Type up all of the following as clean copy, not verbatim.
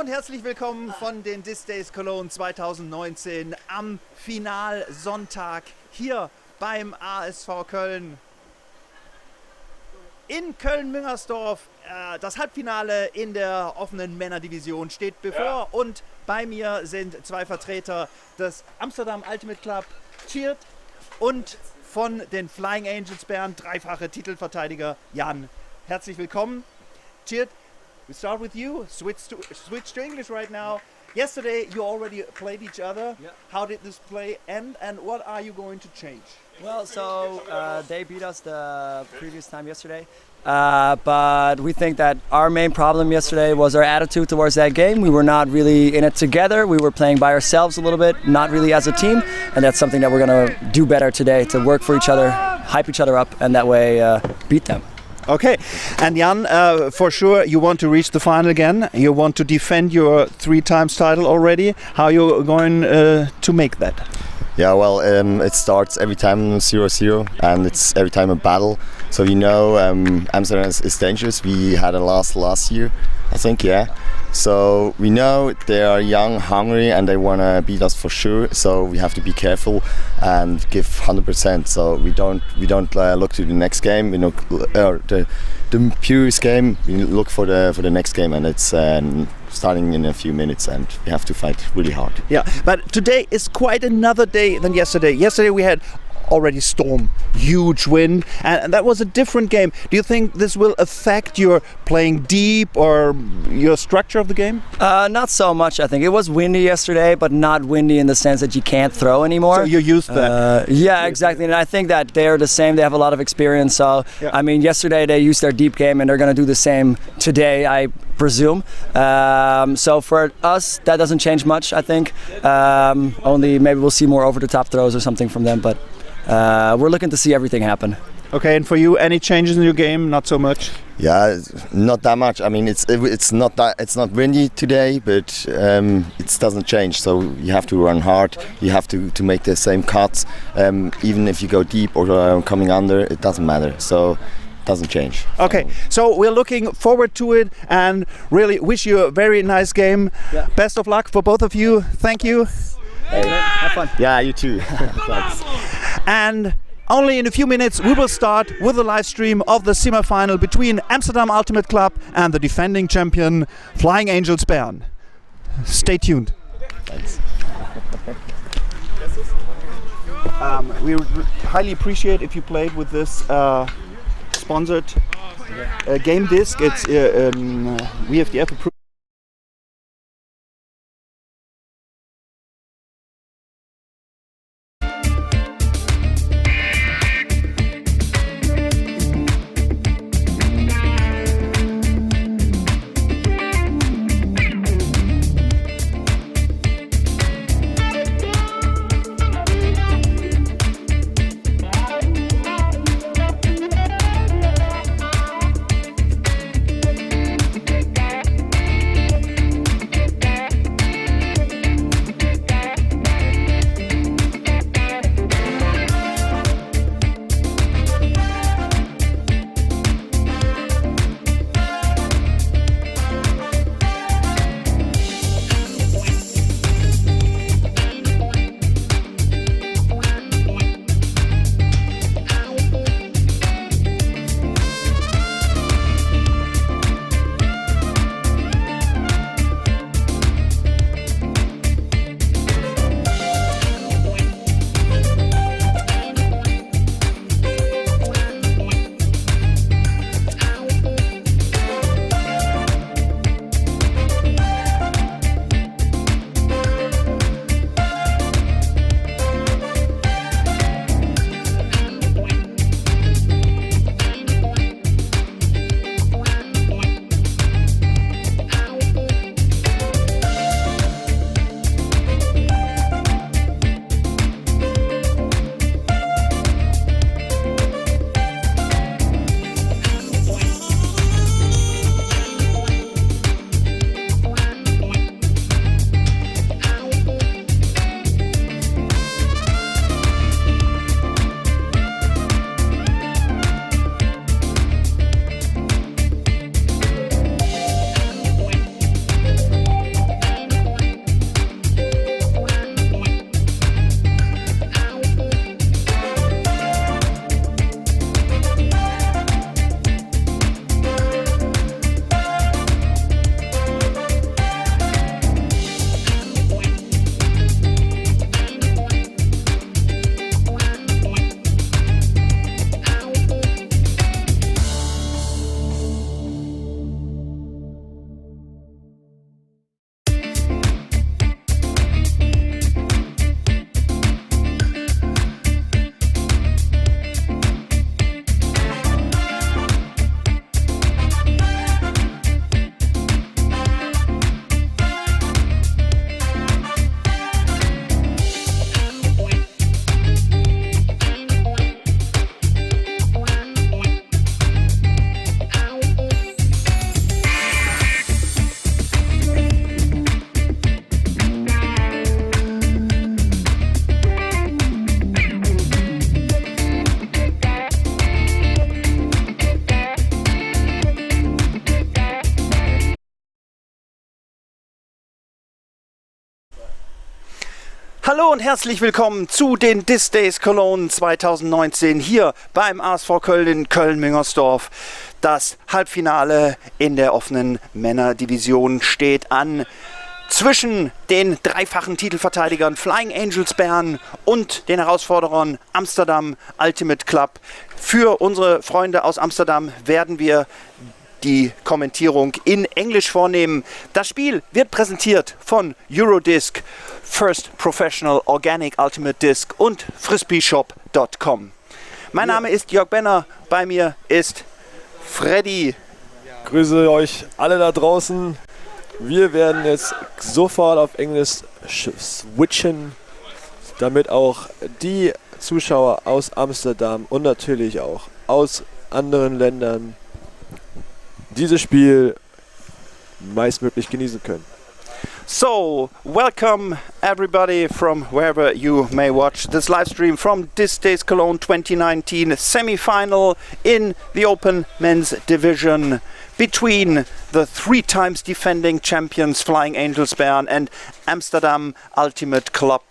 und herzlich willkommen von den This Days Cologne 2019 am Finalsonntag hier beim ASV Köln. In Köln-Müngersdorf, das Halbfinale in der offenen Männerdivision steht bevor und bei mir sind zwei Vertreter des Amsterdam Ultimate Club, Tjeerd, und von den Flying Angels Bern, dreifache Titelverteidiger Jan. Herzlich willkommen. Tjeerd, we start with you. Switch to English right now. Yesterday you already played each other. Yeah. How did this play end and what are you going to change? Well, so they beat us the previous time yesterday, but we think that our main problem yesterday was our attitude towards that game. We were not really in it together. We were playing by ourselves a little bit, not really as a team, and that's something that we're going to do better today, to work for each other, hype each other up, and that way beat them. Okay, and Jan, for sure you want to reach the final again. You want to defend your 3 times title already. How are you going to make that? Yeah, well, it starts every time 0-0 and it's every time a battle. So Amsterdam is dangerous. We had a loss last year, I think, yeah. So we know they are young, hungry, and they want to beat us for sure. So we have to be careful and give 100%. So we don't look to the next game. We look the purest game. We look for the next game, and it's starting in a few minutes, and we have to fight really hard. Yeah, but today is quite another day than yesterday. Yesterday we had already storm, huge wind, and that was a different game. Do you think this will affect your playing deep or your structure of the game? Not so much, I think. It was windy yesterday, but not windy in the sense that you can't throw anymore. So you're used to that? Yeah, exactly. And I think that they're the same. They have a lot of experience. So, yeah. I mean, yesterday they used their deep game, and they're going to do the same today, I presume. So for us, that doesn't change much, I think. Only maybe we'll see more over-the-top throws or something from them, but we're looking to see everything happen. Okay, and for you, any changes in your game? Not so much. Yeah, not that much. I mean, it's not windy today, but it doesn't change. So you have to run hard. You have to make the same cuts. Even if you go deep or coming under, it doesn't matter. So it doesn't change. Okay, so we're looking forward to it and really wish you a very nice game. Yeah. Best of luck for both of you. Thank you. Hey, have fun. Yeah, you too. Thanks. And only in a few minutes we will start with the live stream of the semifinal between Amsterdam Ultimate Club and the defending champion Flying Angels Bern. Stay tuned. Thanks. We would highly appreciate if you played with this sponsored game disc. It's WFDF approved. Hallo und herzlich willkommen zu den This Days Cologne 2019 hier beim ASV Köln in Köln-Müngersdorf. Das Halbfinale in der offenen Männerdivision steht an zwischen den dreifachen Titelverteidigern Flying Angels Bern und den Herausforderern Amsterdam Ultimate Club. Für unsere Freunde aus Amsterdam werden wir die Kommentierung in Englisch vornehmen. Das Spiel wird präsentiert von Eurodisc, First Professional Organic Ultimate Disc und frisbeeshop.com. Mein Name ist Jörg Benner, bei mir ist Freddy. Grüße euch alle da draußen. Wir werden jetzt sofort auf Englisch switchen, damit auch die Zuschauer aus Amsterdam und natürlich auch aus anderen Ländern dieses Spiel meistmöglich genießen können. So, welcome everybody from wherever you may watch this live stream from This Days Cologne 2019 semi-final in the Open Men's Division between the 3 times defending champions Flying Angels Bern and Amsterdam Ultimate Club.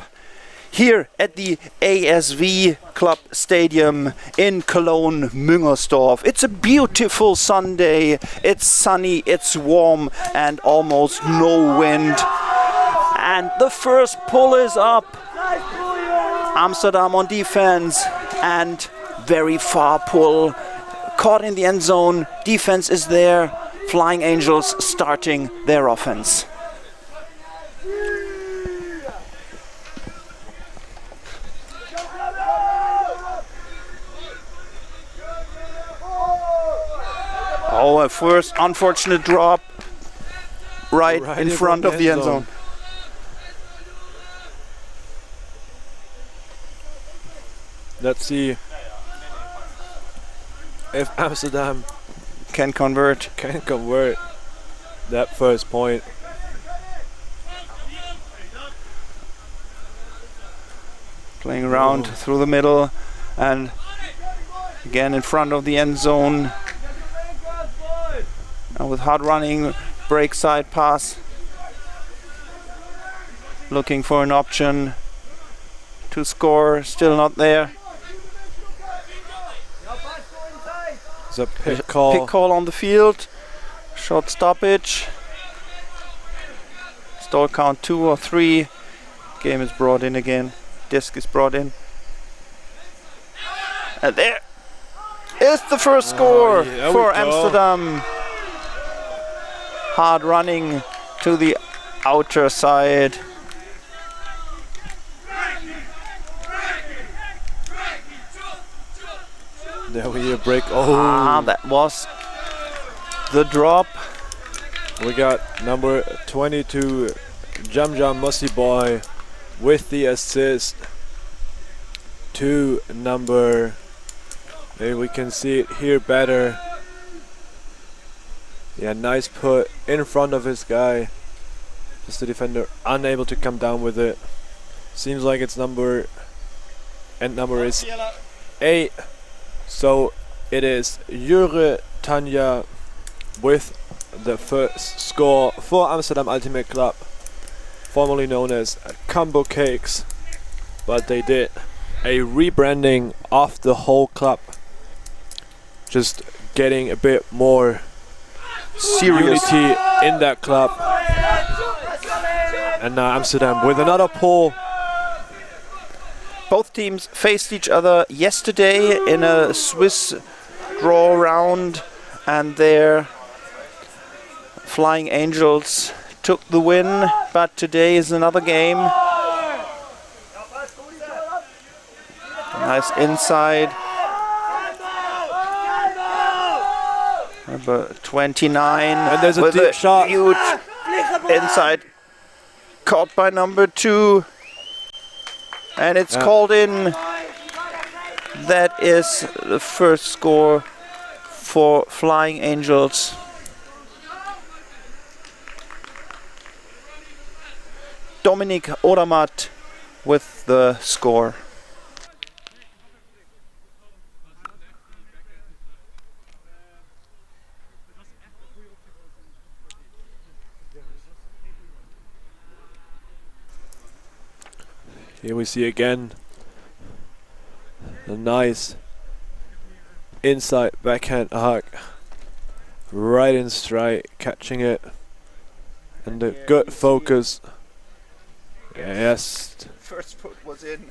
Here at the ASV Club Stadium in Cologne, Müngersdorf. It's a beautiful Sunday. It's sunny, it's warm, and almost no wind. And the first pull is up. Amsterdam on defense and very far pull. Caught in the end zone. Defense is there. Flying Angels starting their offense. Oh, a first unfortunate drop right in front of the end zone. Let's see if Amsterdam can convert that first point. Playing around through the middle and again in front of the end zone. With hard running, break side pass. Looking for an option to score, still not there. It's a pick call. Pick call on the field. Short stoppage. Stall count 2 or 3. Game is brought in again. Disc is brought in. And there is the first score for Amsterdam. Hard running to the outer side. There we hear break. Oh, that was the drop. We got number 22, Jam Mossy Boy, with the assist to number. Maybe we can see it here better. Yeah, nice put in front of his guy. Just the defender unable to come down with it. Seems like its number is 8. So it is Jure Tanja with the first score for Amsterdam Ultimate Club, formerly known as Combo Cakes, but they did a rebranding of the whole club, just getting a bit more unity in that club. And now Amsterdam with another pull. Both teams faced each other yesterday in a Swiss draw round, and their Flying Angels took the win, but today is another game. Nice inside. Number 29, and there's a with deep shot. Huge inside, caught by number 2, and it's called in. That is the first score for Flying Angels. Dominik Odermatt with the score. Here we see again a nice inside backhand hook, right in stride, catching it, and a good focus. Yes. First foot was in.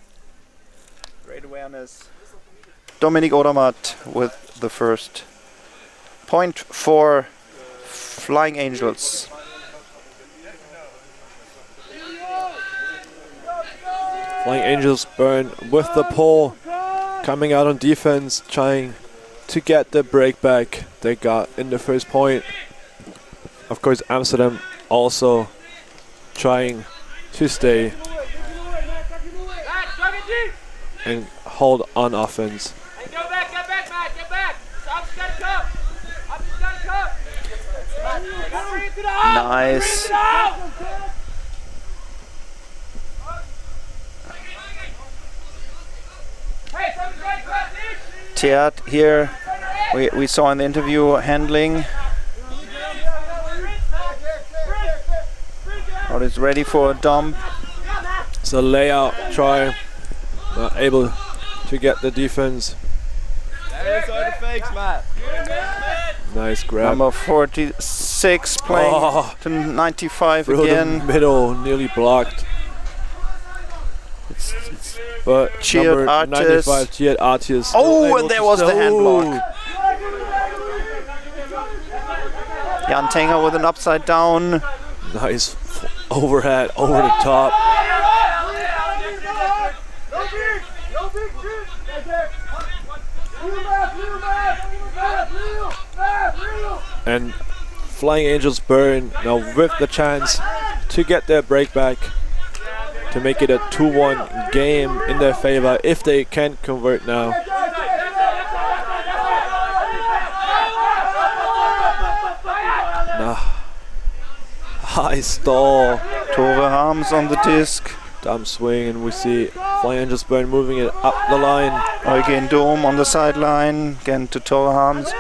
Great awareness. Dominik Odermatt with the first point for Flying Angels. Flying Angels Bern with the pull, coming out on defense, trying to get the break back they got in the first point. Of course, Amsterdam also trying to stay and hold on offense. Nice. Tjeerd here, we saw in the interview handling. But is ready for a dump. It's a layout try, not able to get the defense. Nice grab. Number 46 playing to 95 Through again. the middle, nearly blocked. But Tjeerd number Artis. 95, Tjeerd Artis. Oh, and there was the hand block. Jan Tenger with an upside down. Nice overhead, over the top. And Flying Angels Bern now with the chance to get their break back, to make it a 2-1 game in their favor if they can convert now. High stall. Tore Harms on the disc. Dumb swing, and we see Flying Angels Bern moving it up the line. Eugen Dom on the sideline. Again to Tore Harms.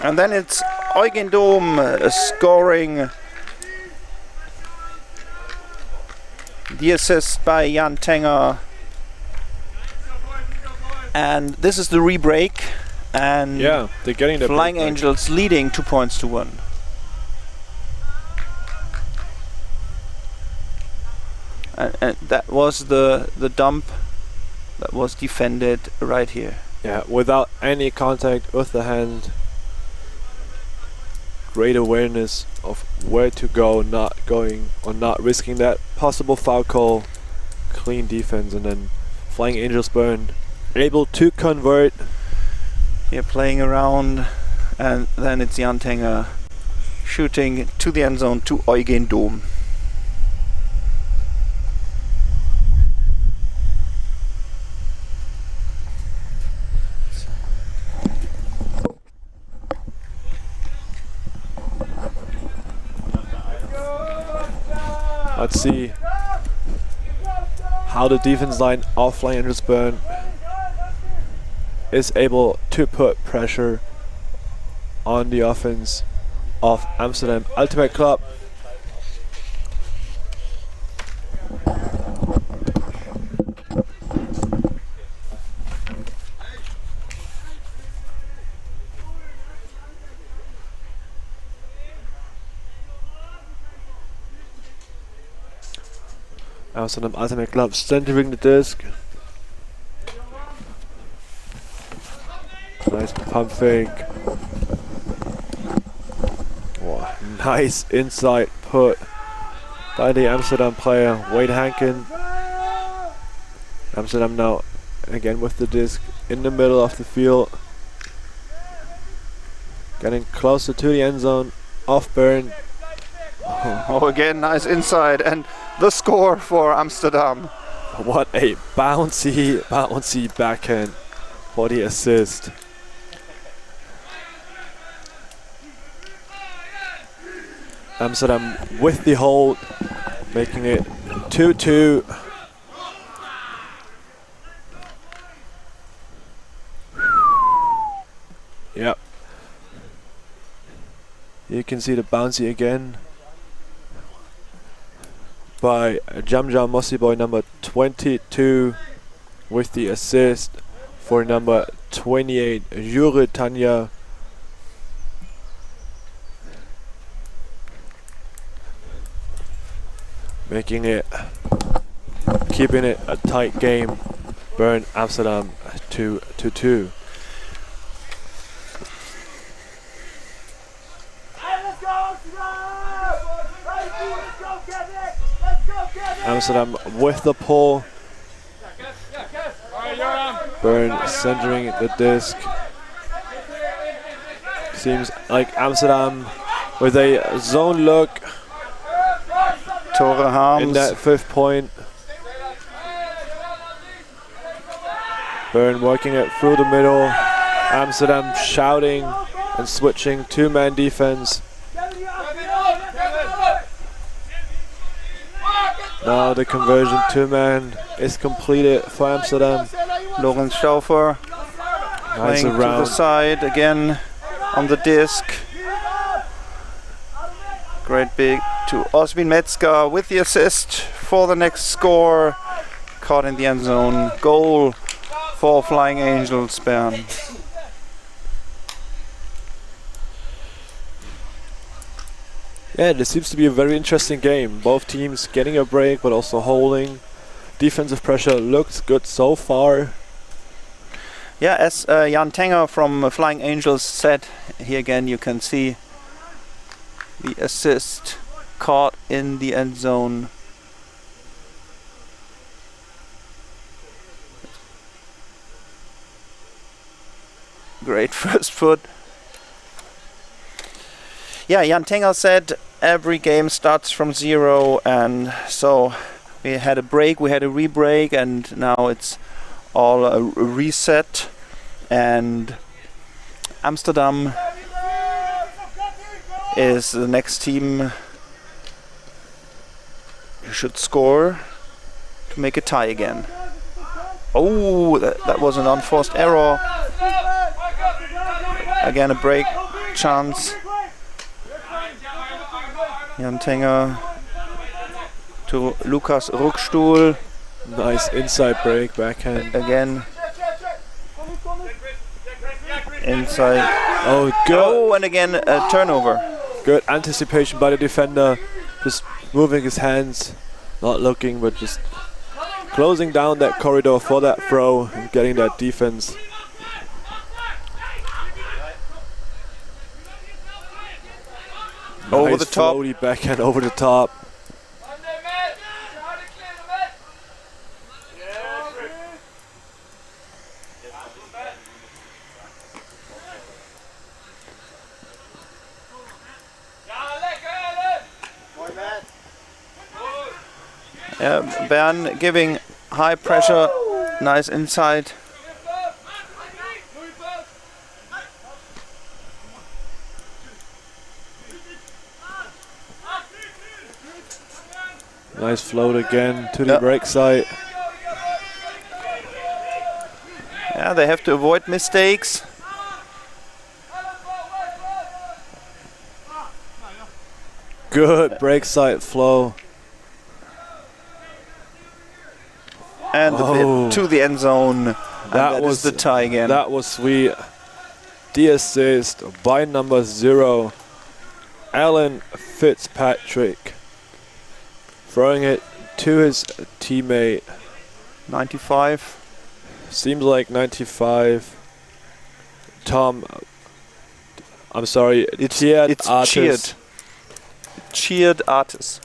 And then it's Eugen Dom scoring the assist by Jan Tenger. And this is the re-break. And Yeah, they're getting the Flying break back. Angels leading 2-1. And that was the dump that was defended right here. Yeah, without any contact with the hand. Great awareness of where to go, not going or not risking that possible foul call. Clean defense, and then Flying Angels Bern able to convert. Here playing around, and then it's Jan Tenger shooting to the end zone to Eugen Dom. Let's see how the defense line of Flying Angels Bern is able to put pressure on the offense of Amsterdam Ultimate Club. Amsterdam Ultimate Club centering the disc. Nice pump fake. Wow, nice inside put by the Amsterdam player, Wade Hankin. Amsterdam now again with the disc in the middle of the field. Getting closer to the end zone of Bern. Oh, again, nice inside, and the score for Amsterdam. What a bouncy backhand for the assist. Amsterdam with the hold, making it 2-2. Yep. You can see the bouncy again by Jamja Mossiboy, number 22, with the assist for number 28, Jure Tanya. Making it, keeping it a tight game. Bern, Amsterdam 2-2. Amsterdam with the pull. Bern centering the disc. Seems like Amsterdam with a zone look Tore Harms. in that 5th point. Bern working it through the middle. Amsterdam shouting and switching 2-man defense. Now the conversion 2-man is completed for Amsterdam. Lorenz Stauffer Nice playing to the around. side again on the disc. Great big to Osmin Metzger with the assist for the next score. Caught in the end zone. Goal for Flying Angels Bern. Yeah, this seems to be a very interesting game. Both teams getting a break but also holding. Defensive pressure looks good so far. Yeah, as Jan Tenger from Flying Angels said, here again you can see the assist caught in the end zone. Great first foot. Yeah, Jan Tenger said every game starts from 0, and so we had a break, we had a re-break, and now it's all a reset. And Amsterdam is the next team who should score to make a tie again. Oh, that was an unforced error. Again, a break chance. Jan Tenger to Lukas Ruckstuhl. Nice inside break, backhand. Again. Inside. Oh, good. Oh, and again a turnover. Good anticipation by the defender. Just moving his hands, not looking, but just closing down that corridor for that throw and getting that defense. Over Nice the top. floaty backhand over the top. Bern giving high pressure, nice inside. Nice float again to the break side. Yeah, they have to avoid mistakes. Good break side flow. And the Oh. bit to the end zone. And that was is the tie again. That was sweet. The assist by number 0, Alan Fitzpatrick. Throwing it to his teammate. 95. Seems like 95. Tom, I'm sorry, It's Artis. cheered. Cheered Artis.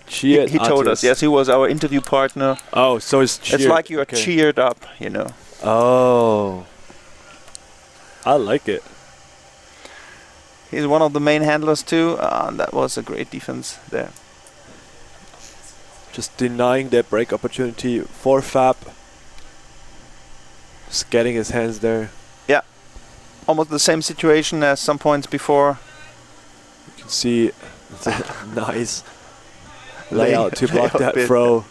Cheered He told us, Artis. yes, he was our interview partner. Oh, so it's cheered. It's like you are okay. cheered up, you know. Oh. I like it. He's one of the main handlers too, and that was a great defense there. Just denying that break opportunity for Fab. Just getting his hands there. Yeah, almost the same situation as some points before. You can see the nice layout to block that bit. throw.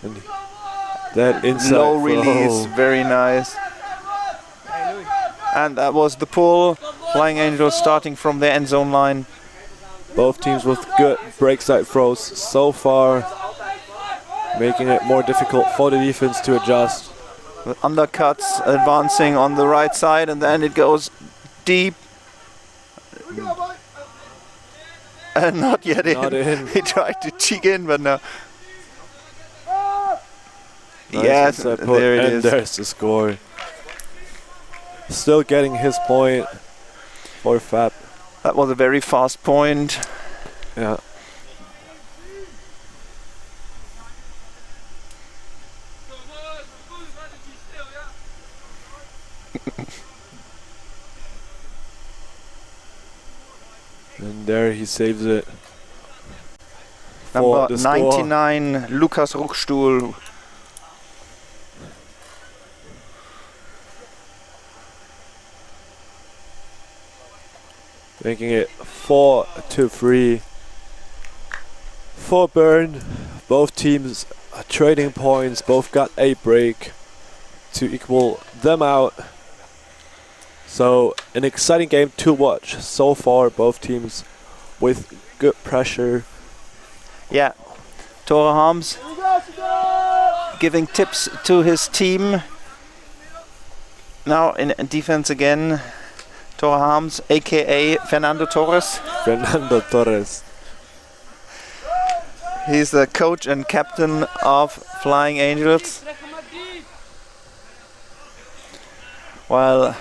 And that inside Low throw. release, very nice. And that was the pull. Flying Angels starting from the end zone line. Both teams with good breakside throws so far, making it more difficult for the defense to adjust. With undercuts advancing on the right side, and then it goes deep. And not yet Not in. in. He tried to cheek in, but no. Nice Yes, inside put, there it and is. there's the score. Still getting his point for Fab. That was a very fast point. Yeah. And there he saves it. For Number the score. 99, Lukas Ruckstuhl. Making it 4-3 for Bern. Both teams are trading points, both got a break to equal them out. So an exciting game to watch so far, both teams with good pressure. Yeah, Tore Harms giving tips to his team. Now in defense again, Tore Harms, aka Fernando Torres. Fernando Torres. He's the coach and captain of Flying Angels. While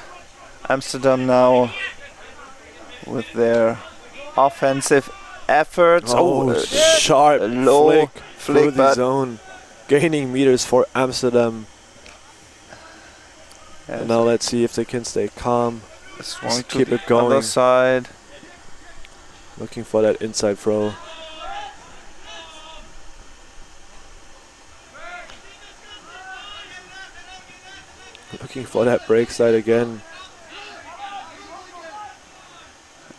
Amsterdam now with their offensive efforts. Sharp low flick through the but zone, gaining meters for Amsterdam. yes, And now let's see if they can stay calm. swung just to keep the it going. other side. Looking for that inside throw. Looking for that break side again.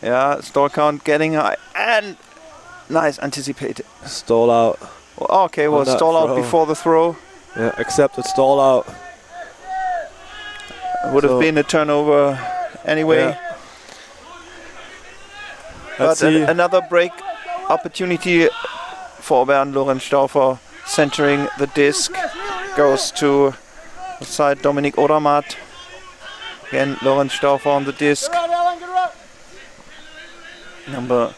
Yeah, store count getting high and nice anticipated. Stall out. Well, okay, On well that stall out throw. before the throw. Yeah, accepted stall out. Would have So- been a turnover anyway. Yeah. But Let's see. another break opportunity for Bernd Lorenz-Stauffer, centering the disc, goes to the side Dominik Odermatt. Again, Lorenz-Stauffer on the disc. Number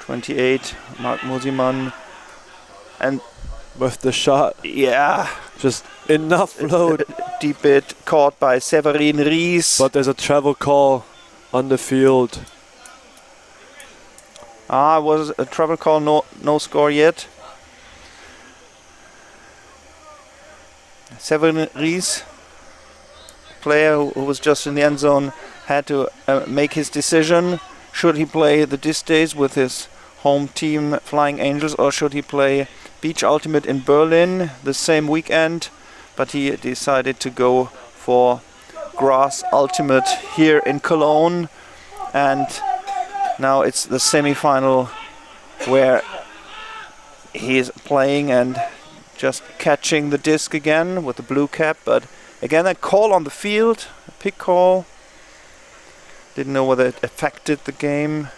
28, Mark Musiman. And With the shot, yeah, just enough load. deep hit caught by Severin Ries. But there's a travel call on the field. Was a travel call, no score yet. Severin Ries, player who was just in the end zone, had to make his decision. Should he play the disc days with his home team Flying Angels, or should he play Beach Ultimate in Berlin the same weekend? But he decided to go for Grass Ultimate here in Cologne. And now it's the semi-final where he is playing and just catching the disc again with the blue cap. But again, a call on the field, a pick call. Didn't know whether it affected the game.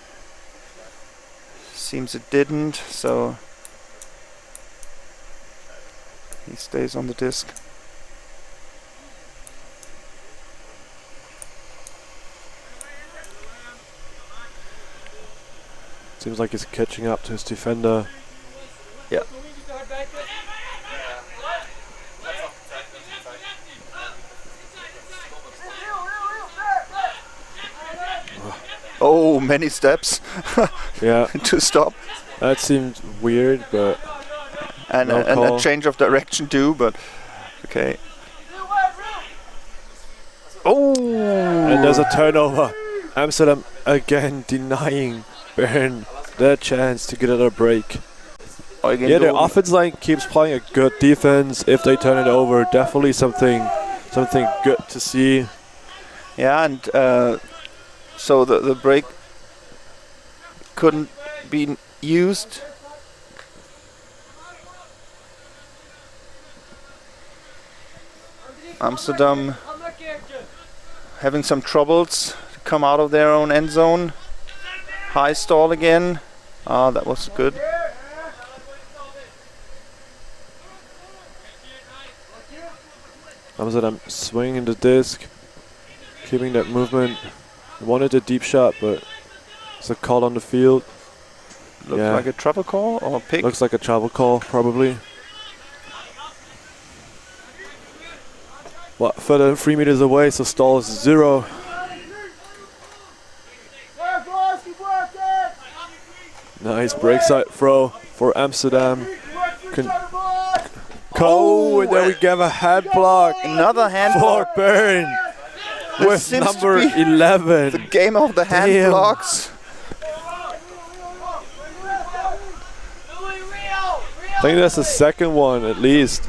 Seems it didn't, so he stays on the disc. Seems like he's catching up to his defender. Yeah. Oh, many steps Yeah, to stop. that seemed weird, but And, No and call. a change of direction too, but okay. Oh! and there's a turnover. Amsterdam again denying Bern their chance to get another break. Eugen Yeah, their Dohm. offense line keeps playing a good defense. If they turn it over, definitely something good to see. Yeah, and so the break couldn't be used. Amsterdam having some troubles to come out of their own end zone. High stall again. Ah, that was good. Amsterdam swinging the disc, keeping that movement. Wanted a deep shot, but it's a call on the field. Looks like a travel call or a pick. Looks like a travel call, probably. Well, further than 3 meters away, so stall is 0. Nice breakside throw for Amsterdam. And there we have a hand block. Another hand for block. Bern with number 11. The game of the hand blocks. I think that's the second one at least.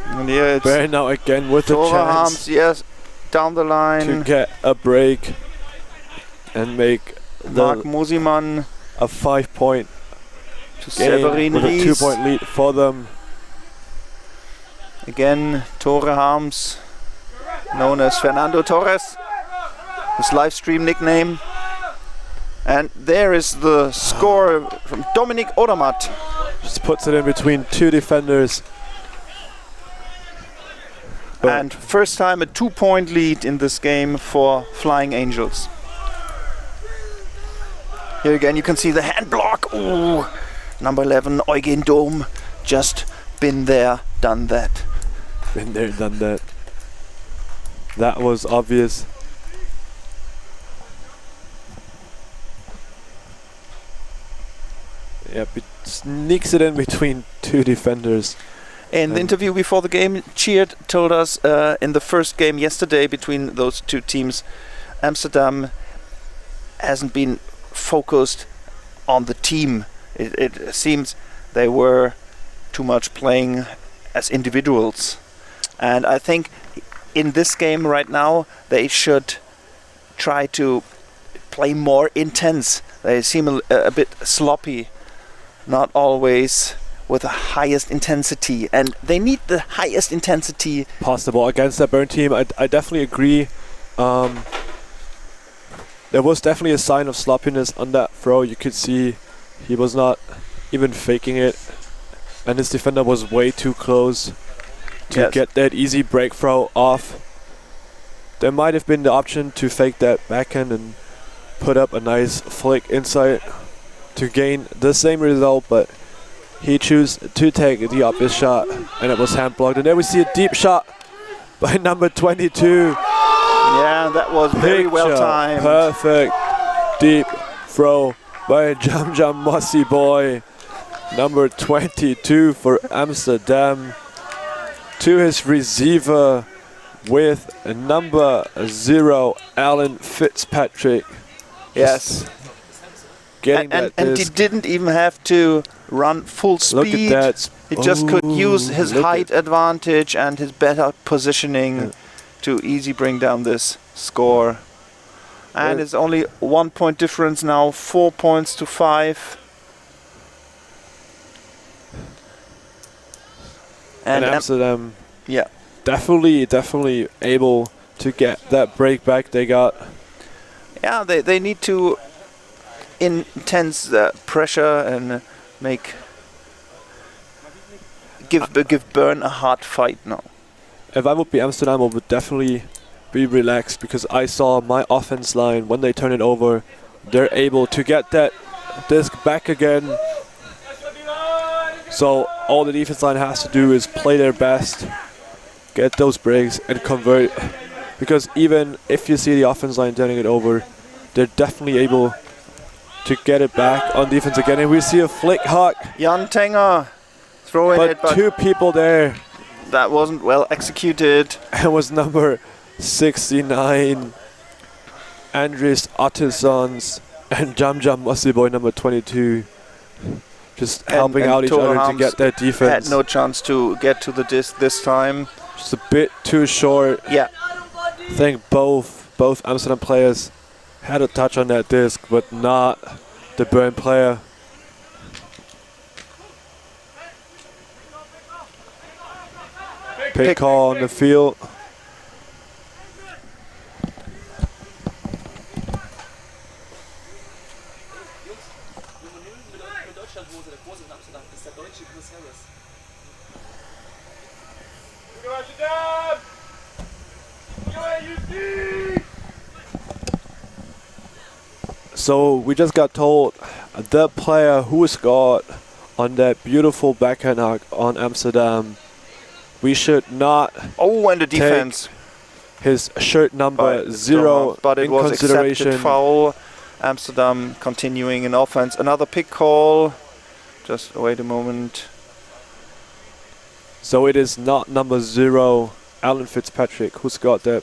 And yeah, it's Bern now again with the chance yes, down the line to get a break and make Mark Mosimann a 5-point to game Severin with a Ries. 2-point lead for them. Again, Tore Harms, known as Fernando Torres, his Livestream nickname. And there is the score from Dominik Odermatt. Just puts it in between 2 defenders. And first time a 2-point lead in this game for Flying Angels. Here again you can see the hand block. Ooh, number 11, Eugen Dom, just been there, done that. Been there, done that. That was obvious. Yep, it sneaks it in between 2 defenders. In the interview before the game, Cheered told us in the first game yesterday between those 2 teams, Amsterdam hasn't been focused on the team. It seems they were too much playing as individuals. And I think in this game right now, they should try to play more intense. They seem a bit sloppy, not always with the highest intensity, and they need the highest intensity possible against that Bern team. I definitely agree. There was definitely a sign of sloppiness on that throw. You could see he was not even faking it, and his defender was way too close to get that easy break throw off. There might have been the option to fake that backhand and put up a nice flick inside to gain the same result, but he chose to take the obvious shot, and it was hand blocked. And there we see a deep shot by number 22. Yeah, that was very well timed. Perfect deep throw by Jam Mossy Boy, number 22 for Amsterdam, to his receiver with number 0, Alan Fitzpatrick. Yes. And he didn't even have to run full speed. Look at that. He just could use his height advantage and his better positioning to easy bring down this score. And it's only 1 point difference now, 4 points to 5. And Amsterdam, definitely able to get that break back they got. Yeah, they need to intense pressure and give Bern a hard fight now. If I would be Amsterdam, I would definitely be relaxed, because I saw my offense line, when they turn it over, they're able to get that disc back again. So all the defense line has to do is play their best, get those breaks and convert, because even if you see the offense line turning it over, they're definitely able to get it back on defense again. And we see a flick hawk. Jan Tenger throwing it, but 2 people there. That wasn't well executed. It was number 69, Andres Ottessons, and Jam Mossy Boy, number 22. Just helping out each other to get that defense. Had no chance to get to the disc this time. Just a bit too short. Yeah. I think both Amsterdam players had a touch on that disc, but not the Bern player. Pick call on the field. So we just got told the player who scored on that beautiful backhand hook on Amsterdam, we should not Oh, and the defense. his shirt number by 0 but it in was consideration. accepted foul. Amsterdam continuing in offense. Another pick call. Just wait a moment. So it is not number 0, Alan Fitzpatrick, who scored that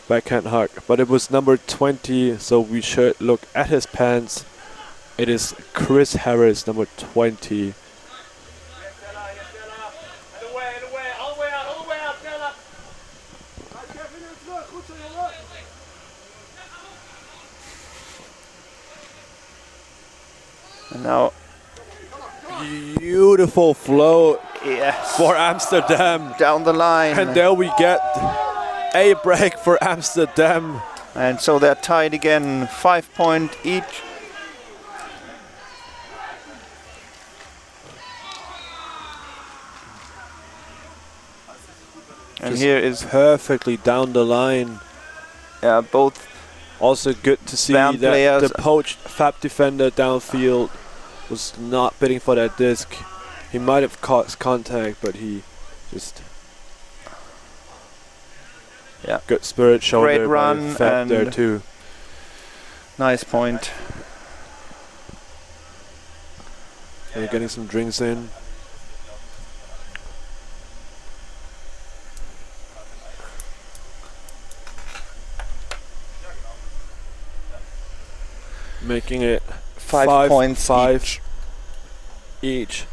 backhand hook, but it was number 20, so we should look at his pants. It is Chris Harris, number 20. And now, Beautiful flow yes, for Amsterdam. down the line. And there we get a break for Amsterdam. And so they're tied again, 5 point each. And Just here is perfectly down the line. both Also good to see Bern that players. the poached Fab defender downfield was not bidding for that disc. He might have caused contact, but he just good spirit shown Great there run by Fab there and too. nice point. They're getting some drinks in. Making it 5 points 5 each.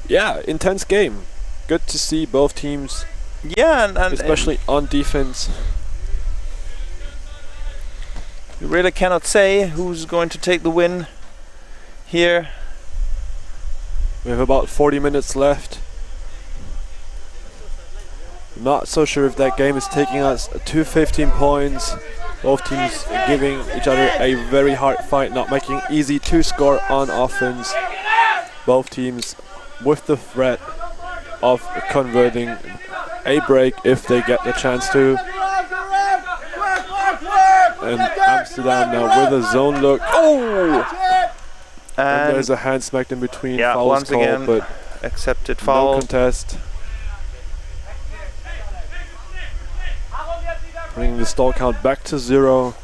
Yeah, intense game. Good to see both teams, Yeah, and especially on defense. you really cannot say who's going to take the win here. We have about 40 minutes left. Not so sure if that game is taking us to 15 points. Both teams giving each other a very hard fight, not making it easy to score on offense. Both teams with the threat of converting a break if they get the chance to. And Amsterdam now with a zone look. Oh! And there's And a hand smacked in between. yeah, Foul once is called, again, but accepted no foul. contest. Bringing the stall count back to 0.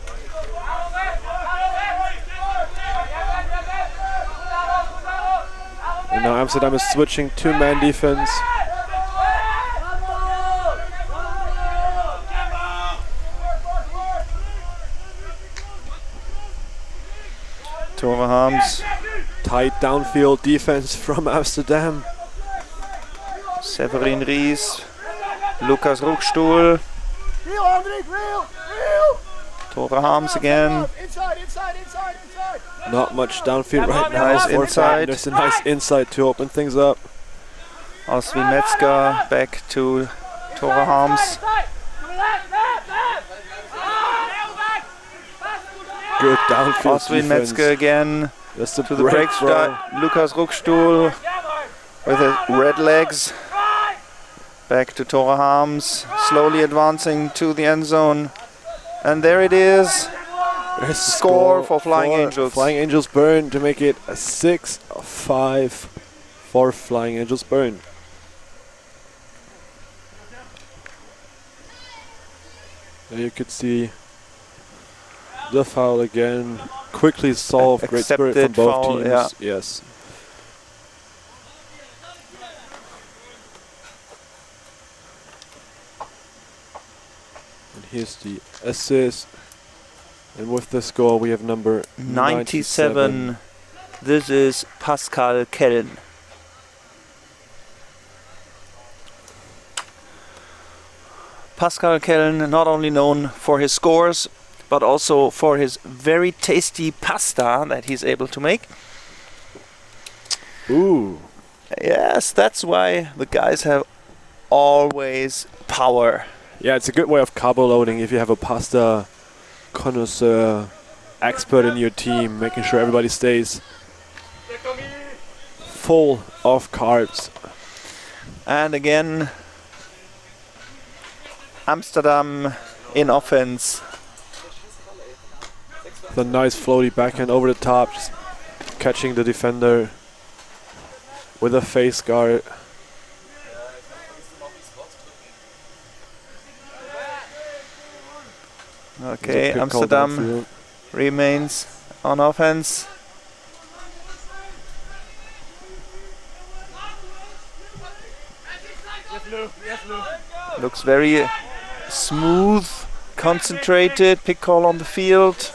And now Amsterdam is switching to man defense. Tore Harms, Tight downfield defense from Amsterdam. Severin Ries, Lukas Ruckstuhl, Tore Harms again. Not much downfield right now. Nice for inside. There's a nice inside to open things up. Oswin Metzger back to Tore Harms. Good downfield Oswin defense. Metzger again That's the to the break break throw. start. Lukas Ruckstuhl with his red legs. Back to Tore Harms, slowly advancing to the end zone. And there it is. There's the Score for Flying Angels. Flying Angels Bern to make it a 6-5 for Flying Angels Bern. There you could see the foul again. Quickly solved. Great spirit from Accepted both foul, teams. yeah. Yes. And here's the assist. And with the score, we have number 97. This is Pascal Kellen. Pascal Kellen, not only known for his scores, but also for his very tasty pasta that he's able to make. Ooh. Yes, that's why the guys have always power. Yeah, it's a good way of carbo loading if you have a pasta connoisseur expert in your team, making sure everybody stays full of carbs. And again, Amsterdam in offense. The nice floaty backhand over the top, just catching the defender with a face guard. Okay, Amsterdam remains on offense. Looks very smooth, concentrated, pick call on the field.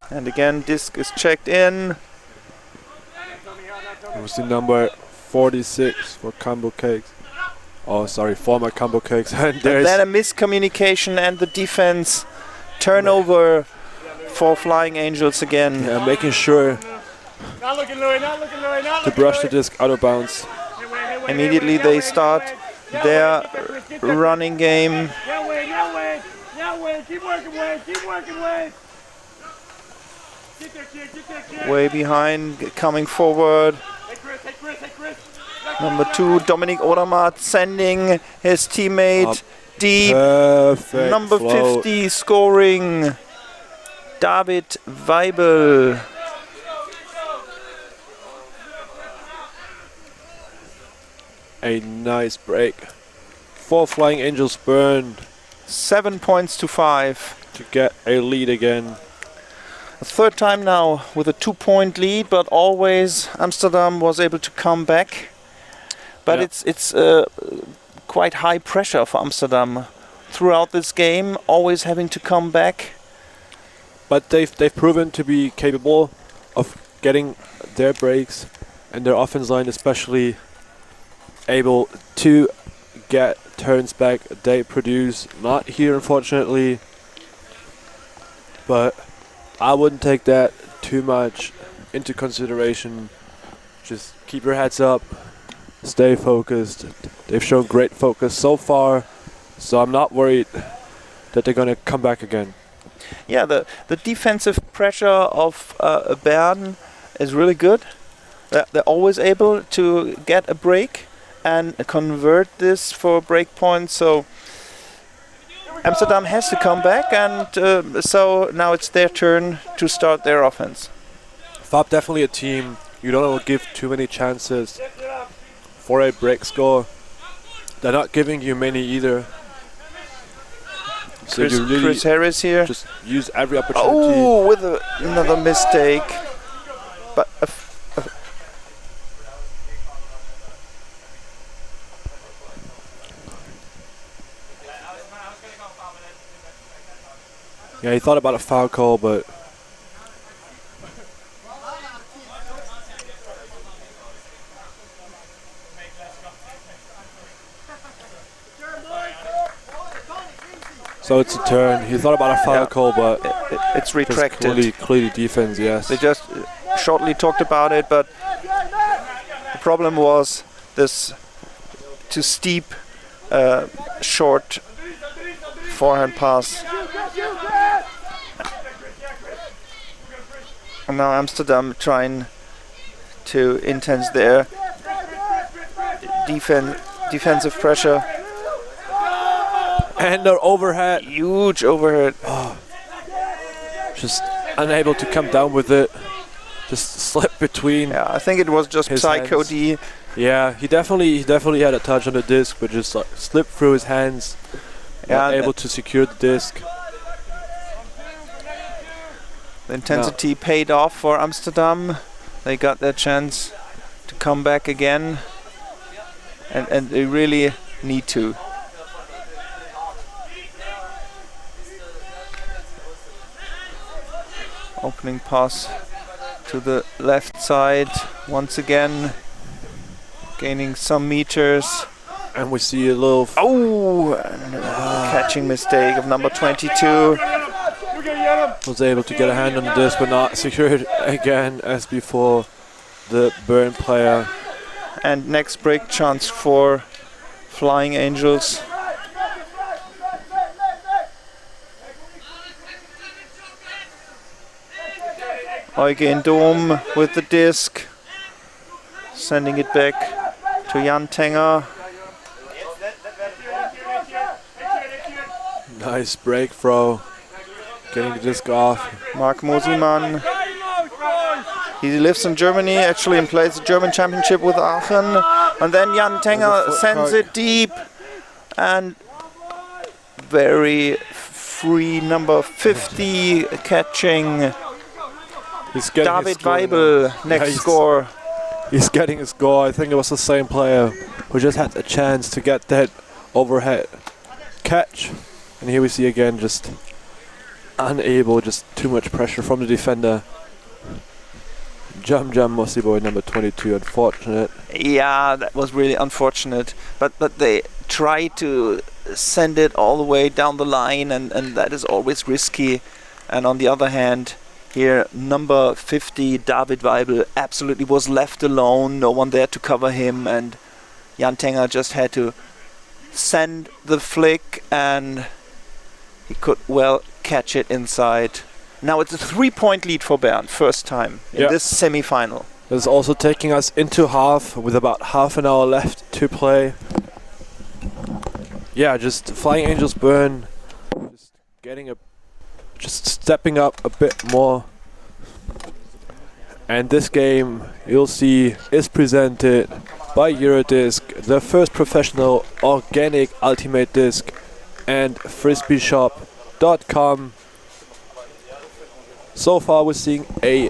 And again, disc is checked in. It was the number 46 for Combo Cakes. Oh, sorry, former Combo Cakes. And there's then a miscommunication and the defense turnover for Flying Angels again. yeah, making sure to brush the disc out of bounds. Immediately they start their running game. Way behind, coming forward. Number 2, Dominik Odermatt sending his teammate deep. Perfect Number flow. 50 scoring. David Weibel. A nice break. 4 Flying Angels Bern 7 points to 5. to get a lead again. A third time now with a 2-point lead, but always Amsterdam was able to come back. But Yeah. it's quite high pressure for Amsterdam throughout this game, always having to come back. But they've proven to be capable of getting their breaks, and their offense line especially able to get turns back. They produce, not here unfortunately, but I wouldn't take that too much into consideration. Just keep your heads up, stay focused. They've shown great focus so far, so I'm not worried that they're gonna come back again. Yeah, the defensive pressure of Bern is really good. They're always able to get a break and convert this for break points. So Amsterdam has to come back, and so now it's their turn to start their offense. FAB definitely a team you don't want to give too many chances for a break score. They're not giving you many either. So you really Chris Harris here. just use every opportunity. Oh, with another mistake. But Yeah, he thought about a foul call, but so it's a turn. He thought about a foul Yeah. call, but it's just retracted. clearly defense, yes. They just shortly talked about it, but the problem was this too steep, short forehand pass. And now Amsterdam trying to intense their defensive pressure. And their overhead, Huge overhead. just unable to come down with it. Just slip between. Yeah, I think it was just His Psycho hands. D. Yeah, he definitely had a touch on the disc, but just like slipped through his hands. Not Yeah, able to secure the disc. the intensity paid off for Amsterdam. They got their chance to come back again, and they really need to. Opening pass to the left side once again, gaining some meters. And we see a little Oh, and a catching mistake of number 22. was able to get a hand on the disc, but not secured again as before the Bern player. And next break chance for Flying Angels. Eugen Dom with the disc, sending it back to Jan Tenger. Nice break throw. Getting the disc off. Mark Mosimann. He lives in Germany actually and plays the German Championship with Aachen. And then Jan Tenger sends it deep. And very free number 50 catching David Weibel. Next score. He's getting a score. I think it was the same player who just had a chance to get that overhead catch. And here we see again just unable, just too much pressure from the defender. Jam Mossy Boy number 22, unfortunate. Yeah, that was really unfortunate. But they try to send it all the way down the line, and that is always risky. And on the other hand, here number 50, David Weibel, absolutely was left alone. No one there to cover him, and Jan Tenger just had to send the flick, and he could well catch it inside. Now it's a 3-point lead for Bern, first time in this semi-final. This is also taking us into half with about half an hour left to play. Yeah, just Flying Angels Bern, just stepping up a bit more. And this game, you'll see, is presented by Eurodisc, the first professional organic ultimate disc, and frisbeeshop.com. So far we're seeing a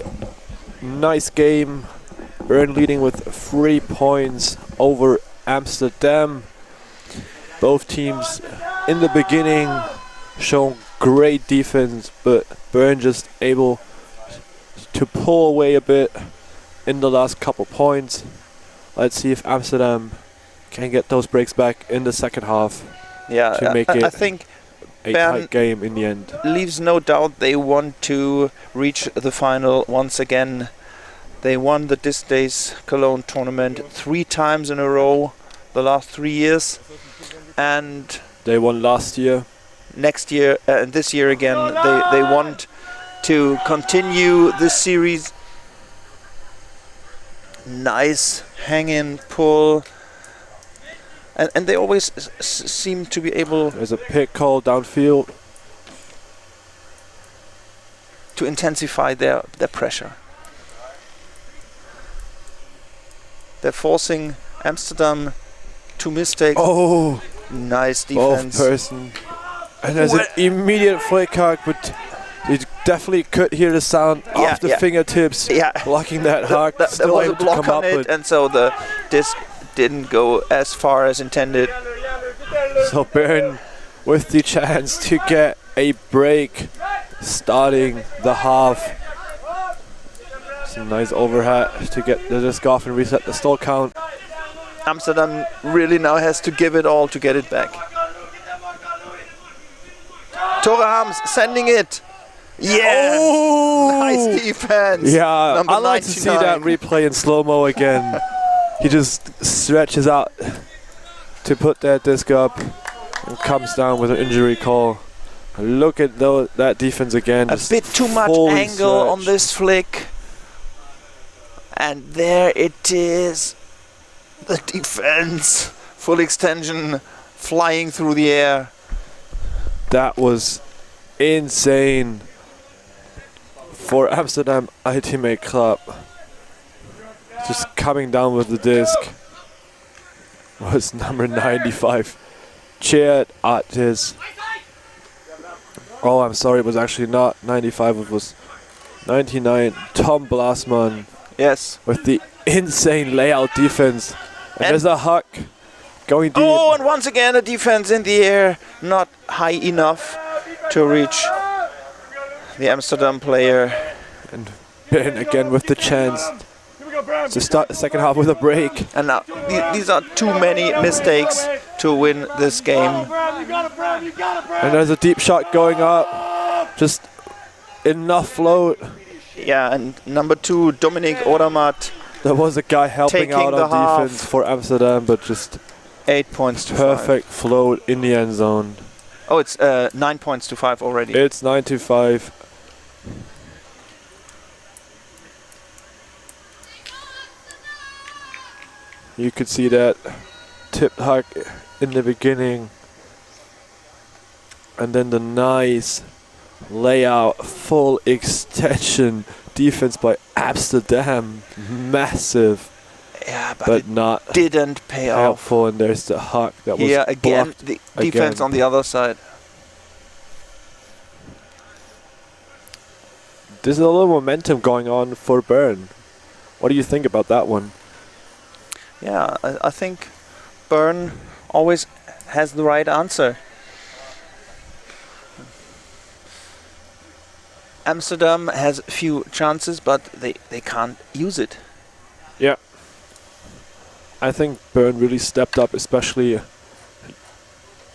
nice game. Bern leading with 3 points over Amsterdam. Both teams in the beginning shown great defense, but Bern just able to pull away a bit in the last couple points. Let's see if Amsterdam can get those breaks back in the second half. Yeah, to make it I think a Bern tight game in the end. Leaves no doubt they want to reach the final once again. They won the Disc Days Cologne tournament 3 times in a row the last 3 years, and they won last year. Next year and this year again, they want to continue this series. Nice hang-in pull. And they always seem to be able... There's a pick call downfield. ...to intensify their pressure. They're forcing Amsterdam to mistakes. Oh! Nice defense. Both person. And there's an immediate flick hack, but you definitely could hear the sound of the fingertips blocking that hack. There was a block on it, and so the disc didn't go as far as intended. So Bern with the chance to get a break starting the half. Some nice overhead to get the disc off and reset the stall count. Amsterdam really now has to give it all to get it back. Tore Harms sending it. Yeah! Oh! Nice defense. Yeah, Number I like 99. to see that replay in slow-mo again. He just stretches out to put that disc up and comes down with an injury call. Look at that defense again. A bit too much angle on this flick. And there it is. The defense. Full extension. Flying through the air. That was insane for Amsterdam Ultimate Club. Just coming down with the disc was number 95, Chad Artis. Oh, I'm sorry, it was actually not 95, it was 99, Tom Blasman. Yes. With the insane layout defense. And there's a huck going deep. Oh, and once again a defense in the air, not high enough to reach the Amsterdam player. And Ben again with the chance to start the second half with a break. And now these are too many mistakes to win this game. And there's a deep shot going up. Just enough float. Yeah, and number 2, Dominik Odermatt. There was a guy helping out on defense for Amsterdam, but just 8 points to perfect float in the end zone. Oh, it's 9 points to 5 already. It's 9-5. You could see that tip hack in the beginning. And then the nice layout, full extension defense by Amsterdam. Massive. Yeah, but it not didn't pay off. helpful. And there's the hack that was Here again, blocked the defense again. on the other side. There's a little momentum going on for Bern. What do you think about that one? Yeah, I think Bern always has the right answer. Amsterdam has few chances, but they can't use it. Yeah. I think Bern really stepped up, especially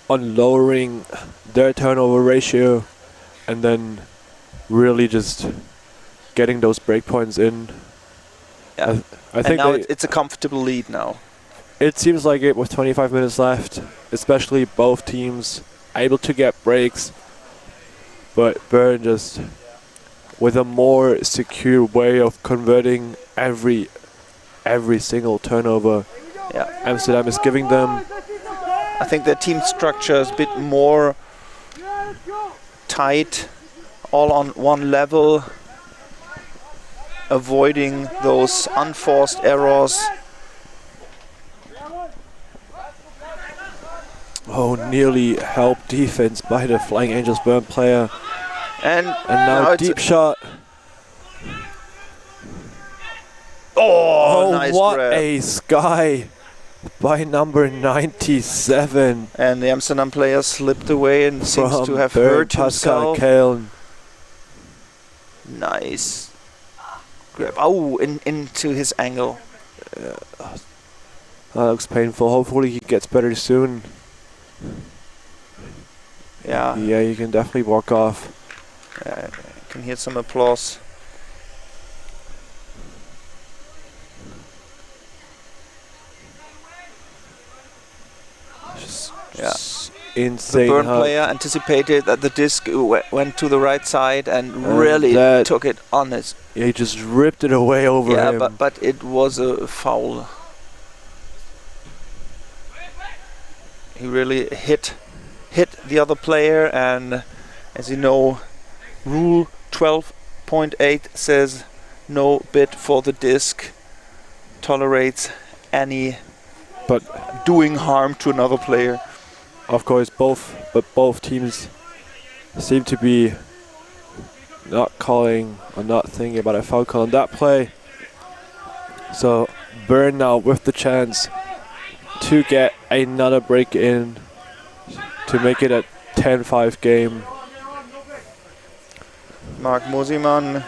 on lowering their turnover ratio and then really just getting those breakpoints in. Yeah. I And think now it's a comfortable lead now. it seems like it with 25 minutes left, especially both teams able to get breaks, but Bern just with a more secure way of converting every single turnover. Yeah. Amsterdam is giving them. I think their team structure is a bit more tight, all on one level, avoiding those unforced errors. Oh, nearly helped defense by the Flying Angels Bern player. And now it's deep shot. Oh, nice what grab. a sky by number 97. And the Amsterdam player slipped away and seems From to have Bern, hurt Pascal himself. Kalen. Nice grab. Oh, into his angle. That looks painful. Hopefully he gets better soon. Yeah, Yeah, you can definitely walk off. I can hear some applause. Just The insane. Bern how player anticipated that the disc went to the right side and And really that- took it on his. he just ripped it away over Yeah, him. but it was a foul. He really hit the other player, and as you know, Rule 12.8 says no bid for the disc tolerates any But doing harm to another player. of course, both teams seem to be not calling or not thinking about a foul call on that play. So Bern now with the chance to get another break in to make it a 10-5 game. Mark Mosimann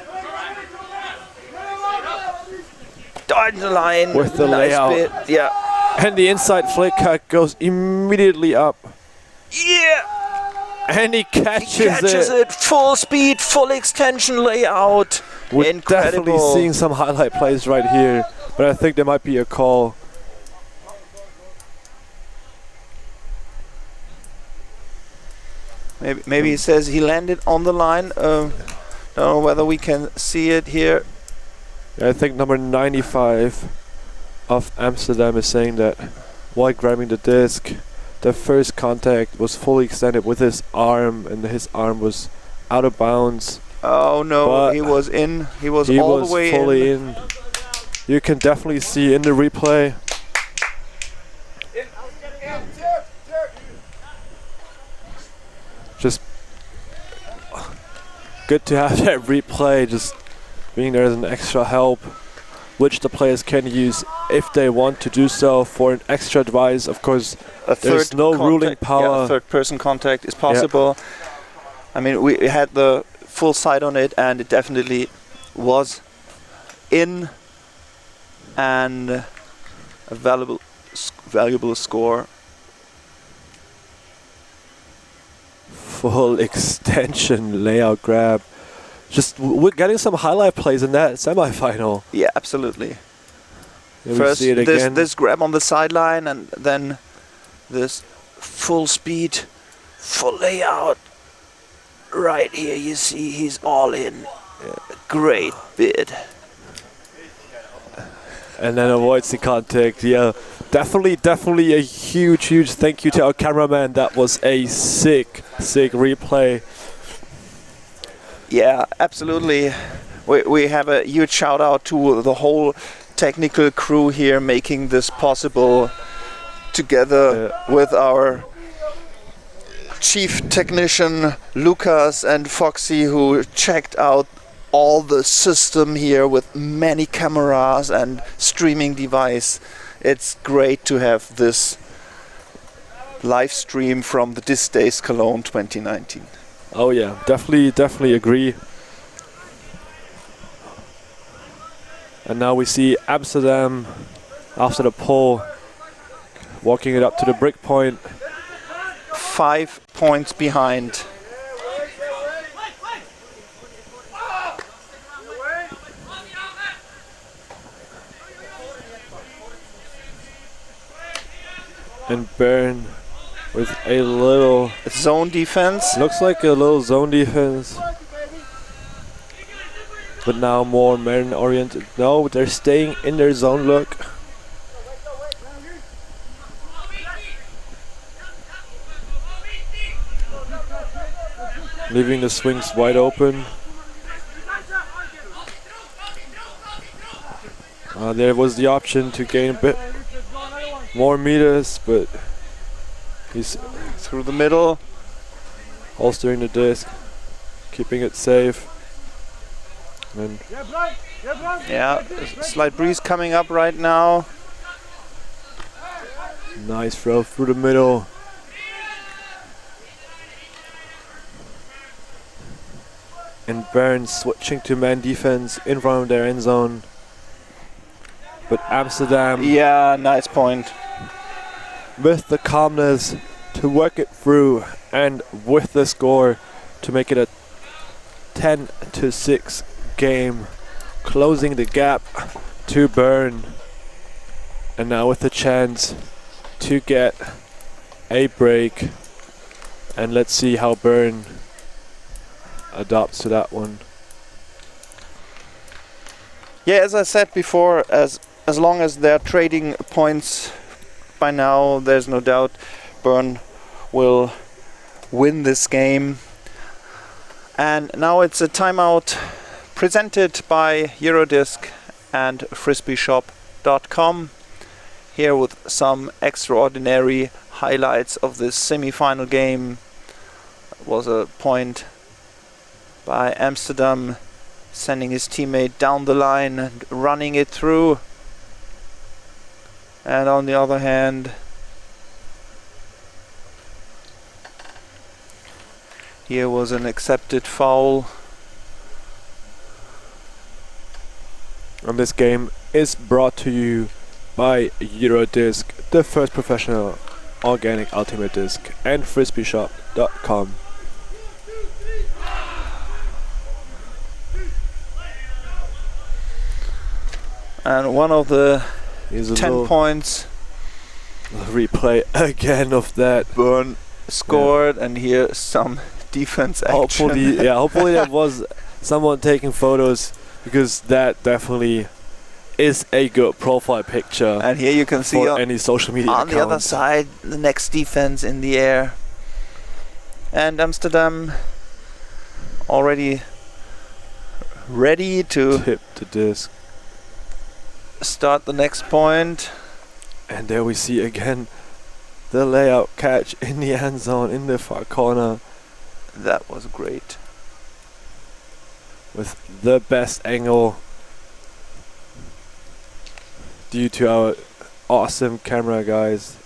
on the line With the nice layout. bit. Yeah. And the inside flick cut goes immediately up. Yeah. And he catches, it. Full speed, full extension layout. We're Incredible. definitely seeing some highlight plays right here. But I think there might be a call. Maybe he says he landed on the line. Don't know whether we can see it here. I think number 95 of Amsterdam is saying that while grabbing the disc, the first contact was fully extended with his arm, and his arm was out of bounds. Oh no, But he was in. He was He all was the way fully in. in. You can definitely see in the replay. Just good to have that replay, just being there as an extra help, which the players can use if they want to do so for an extra advice. Of course, A there's third no contact, ruling yeah, power. third person contact is possible. I mean, we had the full sight on it, and it definitely was in, and a valuable score. Full extension layout grab. Just we're getting some highlight plays in that semifinal. Yeah, absolutely. Here we First, see it again. this grab on the sideline, and then this full speed, full layout. Right here, you see he's all in. Great bid. And then avoids the contact. Yeah, definitely a huge thank you to our cameraman. That was a sick replay. Yeah, absolutely. We have a huge shout out to the whole technical crew here making this possible, together with our chief technician Lucas and Foxy, who checked out all the system here with many cameras and streaming device. It's great to have this live stream from the This Days Cologne 2019. Oh yeah, definitely agree. And now we see Amsterdam after the pole walking it up to the brick point. 5 points behind. And Bern with a little Zone defense. looks like a little zone defense, but now more man oriented. No, they're staying in their zone look. Leaving the swings wide open. There was the option to gain a bit more meters, but he's Through the middle. holstering the disc, keeping it safe. And Yeah, a slight breeze coming up right now. nice throw through the middle. And Bern switching to man defense in front of their end zone. But Amsterdam Yeah, nice point. with the calmness to work it through, and with the score to make it a 10-6 game, closing the gap to Bern. And now with the chance to get a break, and let's see how Bern adapts to that one. Yeah, as I said before, as long as they're trading points by now, there's no doubt Bern will win this game. And now it's a timeout presented by Eurodisc and frisbeeshop.com. Here with some extraordinary highlights of this semi-final game. It was a point by Amsterdam, sending his teammate down the line and running it through. And on the other hand, here was an accepted foul. And this game is brought to you by Eurodisc, the first professional organic ultimate disc, and frisbeeshop.com. And one of the Here's a 10 points replay again of that. Bern scored, and here some defense action. Hopefully there was someone taking photos, because that definitely is a good profile picture. And here you can see for any social media on the other account. side, the next defense in the air. And Amsterdam already ready to Tip the disc. start the next point. And there we see again the layout catch in the end zone in the far corner, That was great. with the best angle due to our awesome camera guys.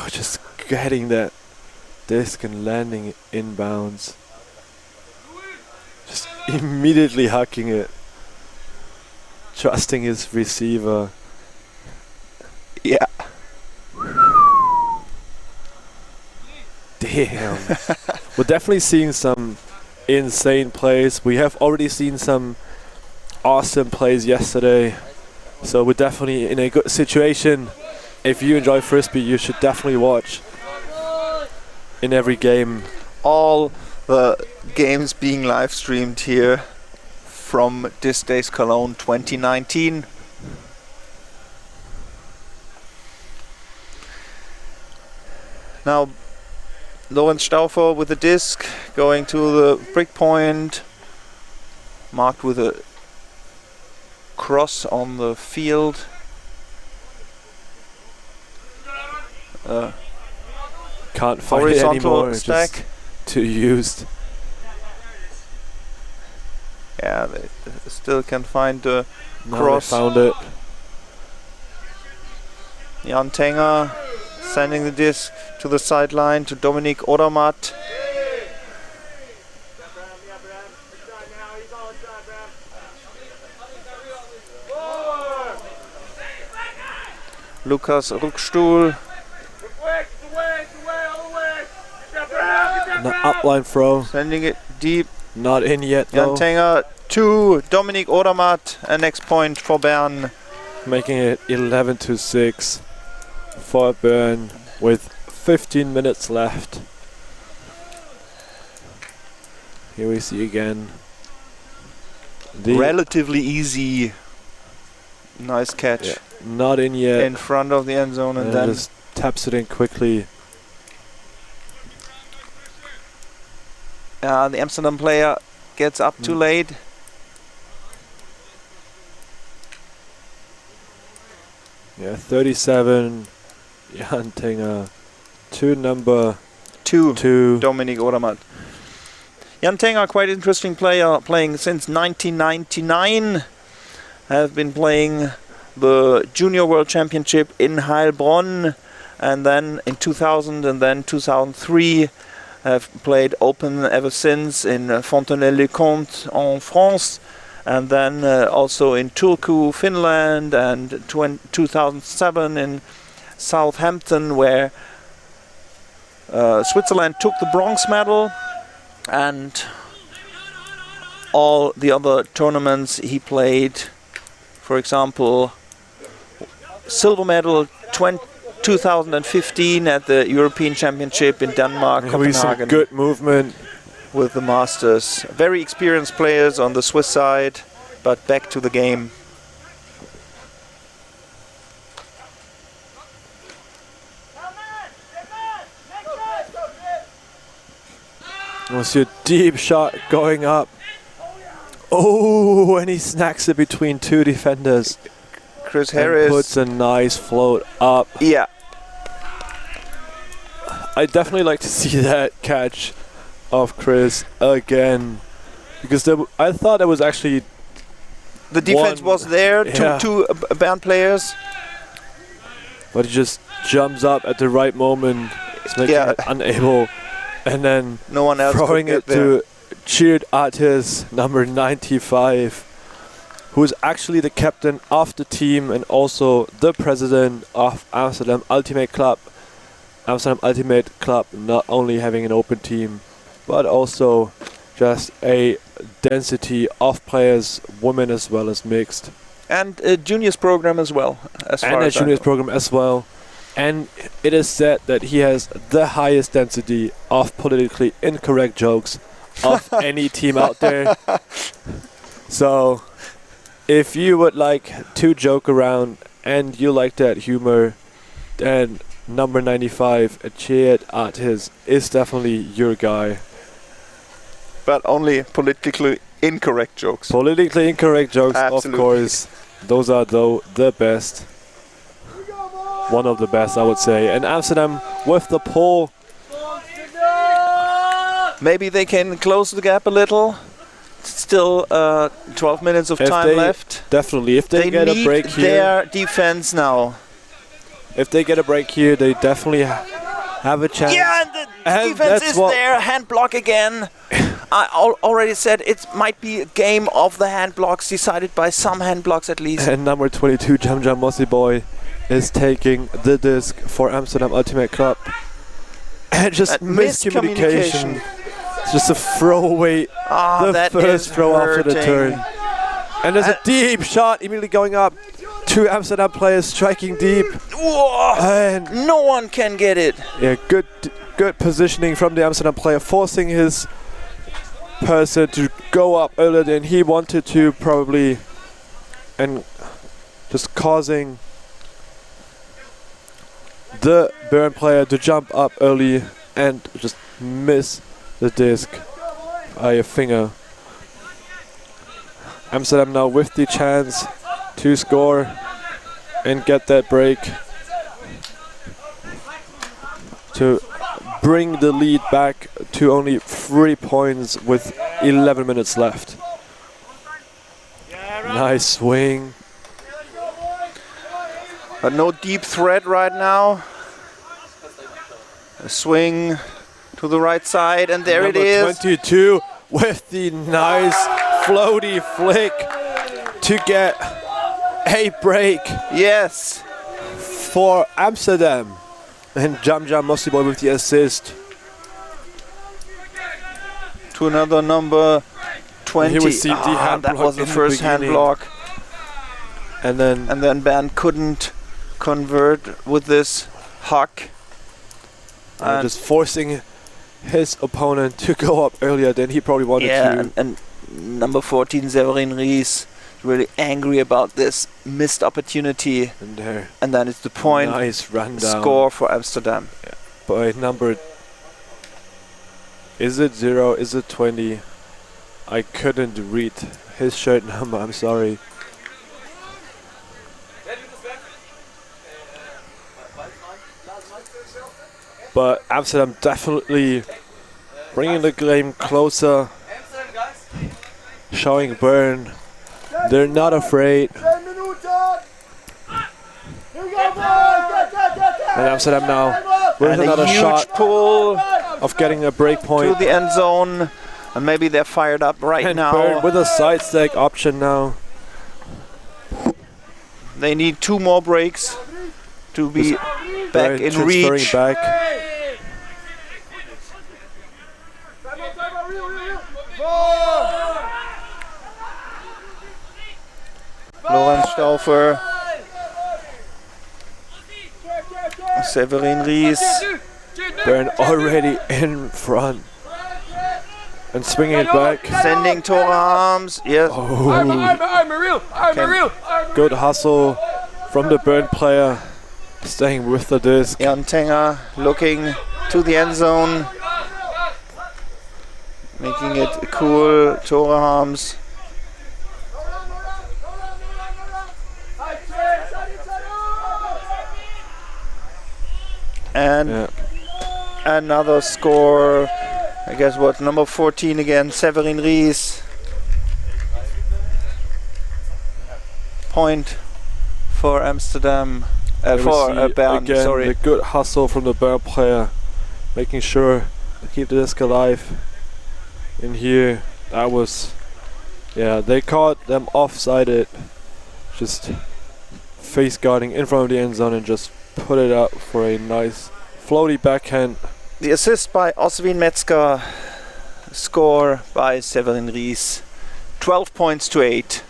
Just getting that disc and landing it inbounds. Just immediately hucking it. Trusting his receiver. Yeah. Damn. We're definitely seeing some insane plays. We have already seen some awesome plays yesterday. So we're definitely in a good situation. If you enjoy Frisbee, you should definitely watch in every game. All the games being live streamed here from This Days Cologne 2019. Now Lorenz Stauffer with the disc going to the break point, marked with a cross on the field. Can't find it anymore. It's just too used. Yeah, they still can find the Now cross. they found it. Jan Tenger sending the disc to the sideline to Dominik Odermatt. Lukas Ruckstuhl. An upline throw. Sending it deep. Not in yet Jan though. Tenger to Dominik Odermatt. And next point for Bern. Making it 11-6 for Bern with 15 minutes left. Here we see again the Relatively easy. Nice catch. Yeah, not in yet. In front of the end zone and And then just taps it in quickly. the Amsterdam player gets up too late. Yeah, 37. Jan Tenger to number 2. 2. Dominik Odermatt. Jan Tenger, quite interesting player, playing since 1999. Have been playing the Junior World Championship in Heilbronn, and then in 2000 and then 2003 have played Open ever since in Fontenay-le-Comte en France, and then also in Turku, Finland, and 2007 in Southampton, where Switzerland took the bronze medal, and all the other tournaments he played, for example, silver medal 2015 at the European Championship in Denmark, Maybe some Copenhagen, good movement. with the Masters. Very experienced players on the Swiss side, but back to the game. We'll see a deep shot going up. Oh, and he snacks it between two defenders. Chris And Harris. puts a nice float up. Yeah, I definitely like to see that catch of Chris again, because I thought that was actually the defense One. was there. Yeah. Two Bern players. but he just jumps up at the right moment. It's making Yeah. it unable, and then No one else throwing could it get there. to cheered artist number 95, who is actually the captain of the team and also the president of Amsterdam Ultimate Club. Amsterdam Ultimate Club not only having an open team, but also just a density of players, women as well as mixed. And a juniors program as well. As far And a as I juniors know. program as well. And it is said that he has the highest density of politically incorrect jokes of any team out there. So if you would like to joke around and you like that humor, then number 95, a cheered artist, is definitely your guy. But only politically incorrect jokes. Politically incorrect jokes, Absolutely. of course. Those are though the best. One of the best, I would say. And Amsterdam with the pull. Maybe they can close the gap a little. Still 12 minutes of If time they- left. Definitely. If they get a need break here, their defense now. if they get a break here, they definitely have a chance. Yeah, and the And defense that's is what- there. Hand block again. I already said it might be a game of the hand blocks, decided by some hand blocks at least. And number 22, Jam Jam Mossy Boy, is taking the disc for Amsterdam Ultimate Club. And just That miscommunication. It's just a throwaway, Ah, the that first is throw after the hurting. turn. And there's a deep shot immediately going up. Two Amsterdam players striking deep. Whoa, And no one can get it. yeah, good positioning from the Amsterdam player, forcing his person to go up earlier than he wanted to, probably, and just causing the Bern player to jump up early and just miss the disc by a finger. Amsterdam now with the chance to score and get that break to bring the lead back to only 3 points with 11 minutes left. Nice swing. But no deep threat right now. A swing to the right side, and there it is. Number 22 with the nice floaty flick to get a break. Yes. For Amsterdam. And Jamja Mossiboy with the assist. To another number 20. Here we see the hand that block was the in the first hand beginning. block. And then Bern couldn't convert with this huck. just forcing his opponent to go up earlier than he probably wanted to. And number 14, Severin Ries, really angry about this missed opportunity. And there. And then it's the point. Nice rundown. Score for Amsterdam. Yeah. By number. Is it 0? Is it 20? I couldn't read his shirt number, I'm sorry. But Amsterdam definitely bringing the game closer, showing Bern they're not afraid. And Amsterdam now with And another a huge shot pull of getting a break point. to the end zone. And maybe they're fired up right And now. Bern with a side stack option now. They need 2 more breaks to be back Bern in transferring reach. back. Lorenz Stauffer. Severin Ries. Bern already in front. And swinging it back. Sending Tore arms. Yes. Good hustle from the Bern player. Staying with the disc. Jan Tenger looking to the end zone. Making it cool. Tore arms. And another score. I guess what, number 14 again, Severin Ries. Point for Amsterdam. For Bern, again, sorry. the good hustle from the Bern player, making sure to keep the disc alive. In here, that was, they caught them offsided, just face guarding in front of the end zone and just put it up for a nice floaty backhand. The assist by Oswin Metzger, score by Severin Ries. 12 points to 8.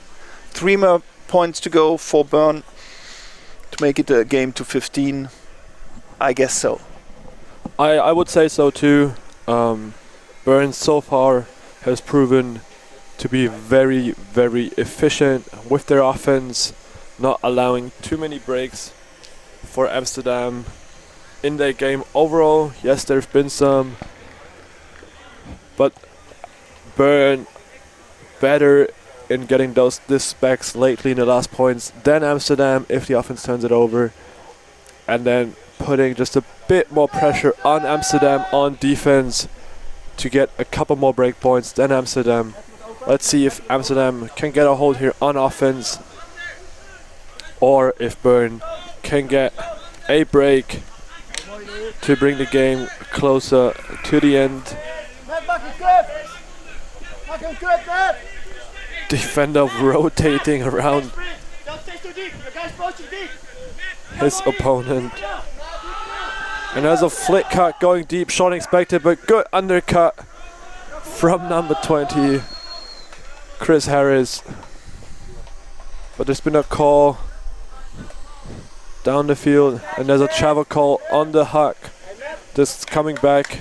3 more points to go for Bern to make it a game to 15. I guess so. I would say so too. Bern so far has proven to be very, very efficient with their offense, not allowing too many breaks for Amsterdam in their game overall. Yes, there's been some, but Bern better in getting those discs lately in the last points than Amsterdam if the offense turns it over, and then putting just a bit more pressure on Amsterdam on defense to get a couple more break points than Amsterdam. Let's see if Amsterdam can get a hold here on offense, or if Bern can get a break to bring the game closer to the end. Defender rotating around his opponent. And there's a flick cut going deep, shot expected, but good undercut from number 20, Chris Harris. But there's been a call down the field, and there's a travel call on the huck. Just coming back.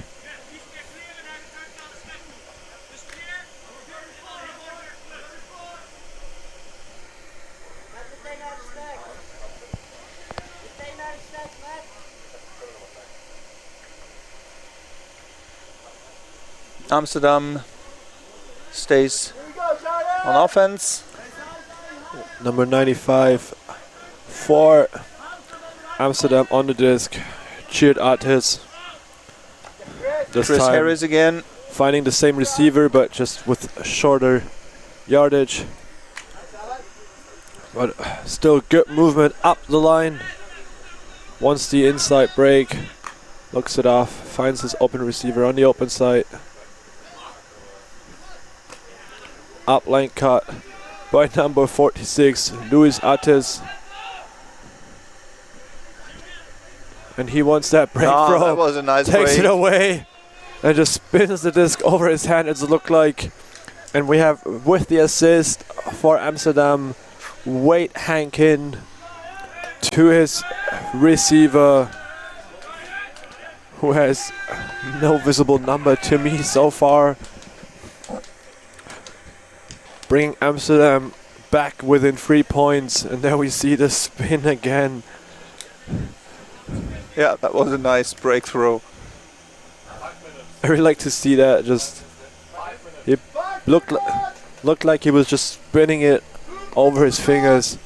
Amsterdam stays on offense. Number 95 for Amsterdam on the disc. Cheered Artis. This Chris time Harris again. finding the same receiver, but just with a shorter yardage. But still good movement up the line. Wants the inside break. Looks it off. Finds his open receiver on the open side. Up line cut by number 46, Luis Artis. And he wants that break throw. That was a nice Takes break. it away and just spins the disc over his hand, it's looked like. And we have, with the assist for Amsterdam, Wade Hankin to his receiver, who has no visible number to me so far. Bringing Amsterdam back within 3 points, and there we see the spin again. Yeah, that was a nice breakthrough. I really like to see that. Just it looked like he was just spinning it over his fingers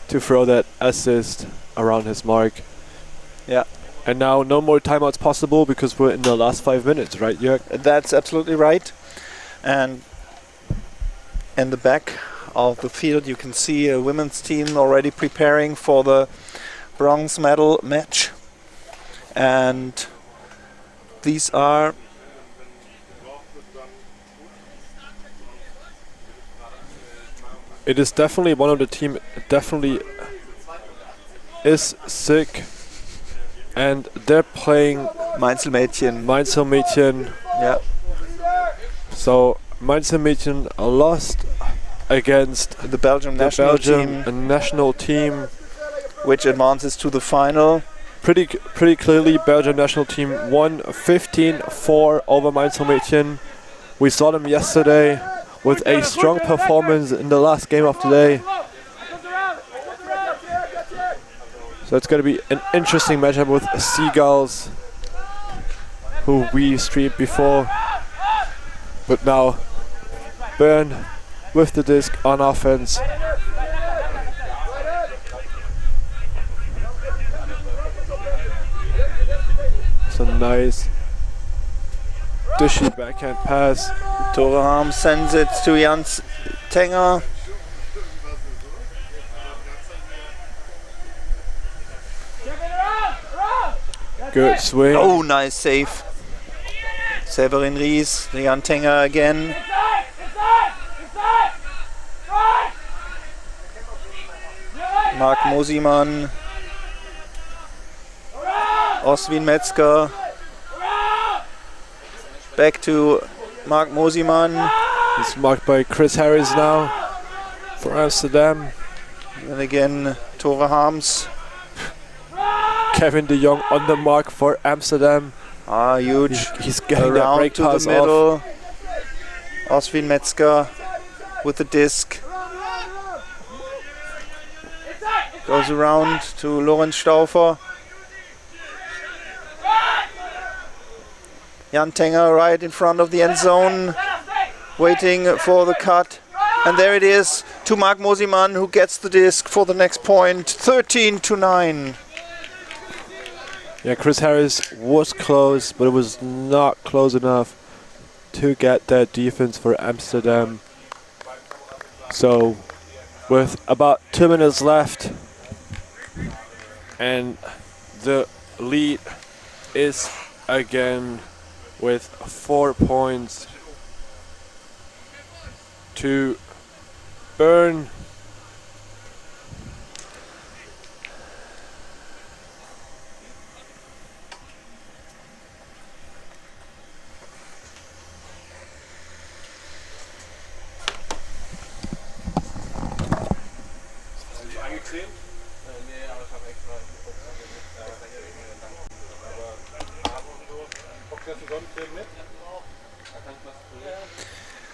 to throw that assist around his mark. Yeah. And now no more timeouts possible because we're in the last 5 minutes, right, Jörg? That's absolutely right. And in the back of the field you can see a women's team already preparing for the bronze medal match. And these are It is definitely one of the team definitely is sick, and they're playing Mainzelmädchen. Mainzelmädchen. Yeah. So Mainzelmädchen lost against The Belgium the national Belgium team, national team. which advances to the final. Pretty clearly, Belgium national team won 15-4 over Mainzelmädchen. We saw them yesterday with a strong performance in the last game of the day. So it's going to be an interesting matchup with Seagulls, who we streamed before. But now, Bern with the disc on offense. It's a nice dishy backhand pass. Tore Harm sends it to Jans Tenger. Good swing. Oh, nice save. Severin Ries, Jan Tenger again. Mark Mosimann. Oswin Metzger. Back to Mark Mosimann. It's marked by Chris Harris now for Amsterdam. And again, Tore Harms. Kevin de Jong on the mark for Amsterdam. Huge. He's getting that Around break to the pass off. middle. Oswin Metzger with the disc. Goes around to Lorenz Stauffer. Jan Tenger right in front of the end zone, waiting for the cut. And there it is to Mark Mosimann, who gets the disc for the next point. 13-9. Yeah, Chris Harris was close, but it was not close enough to get that defense for Amsterdam. So, with about 2 minutes left, and the lead is again with 4 points to Bern.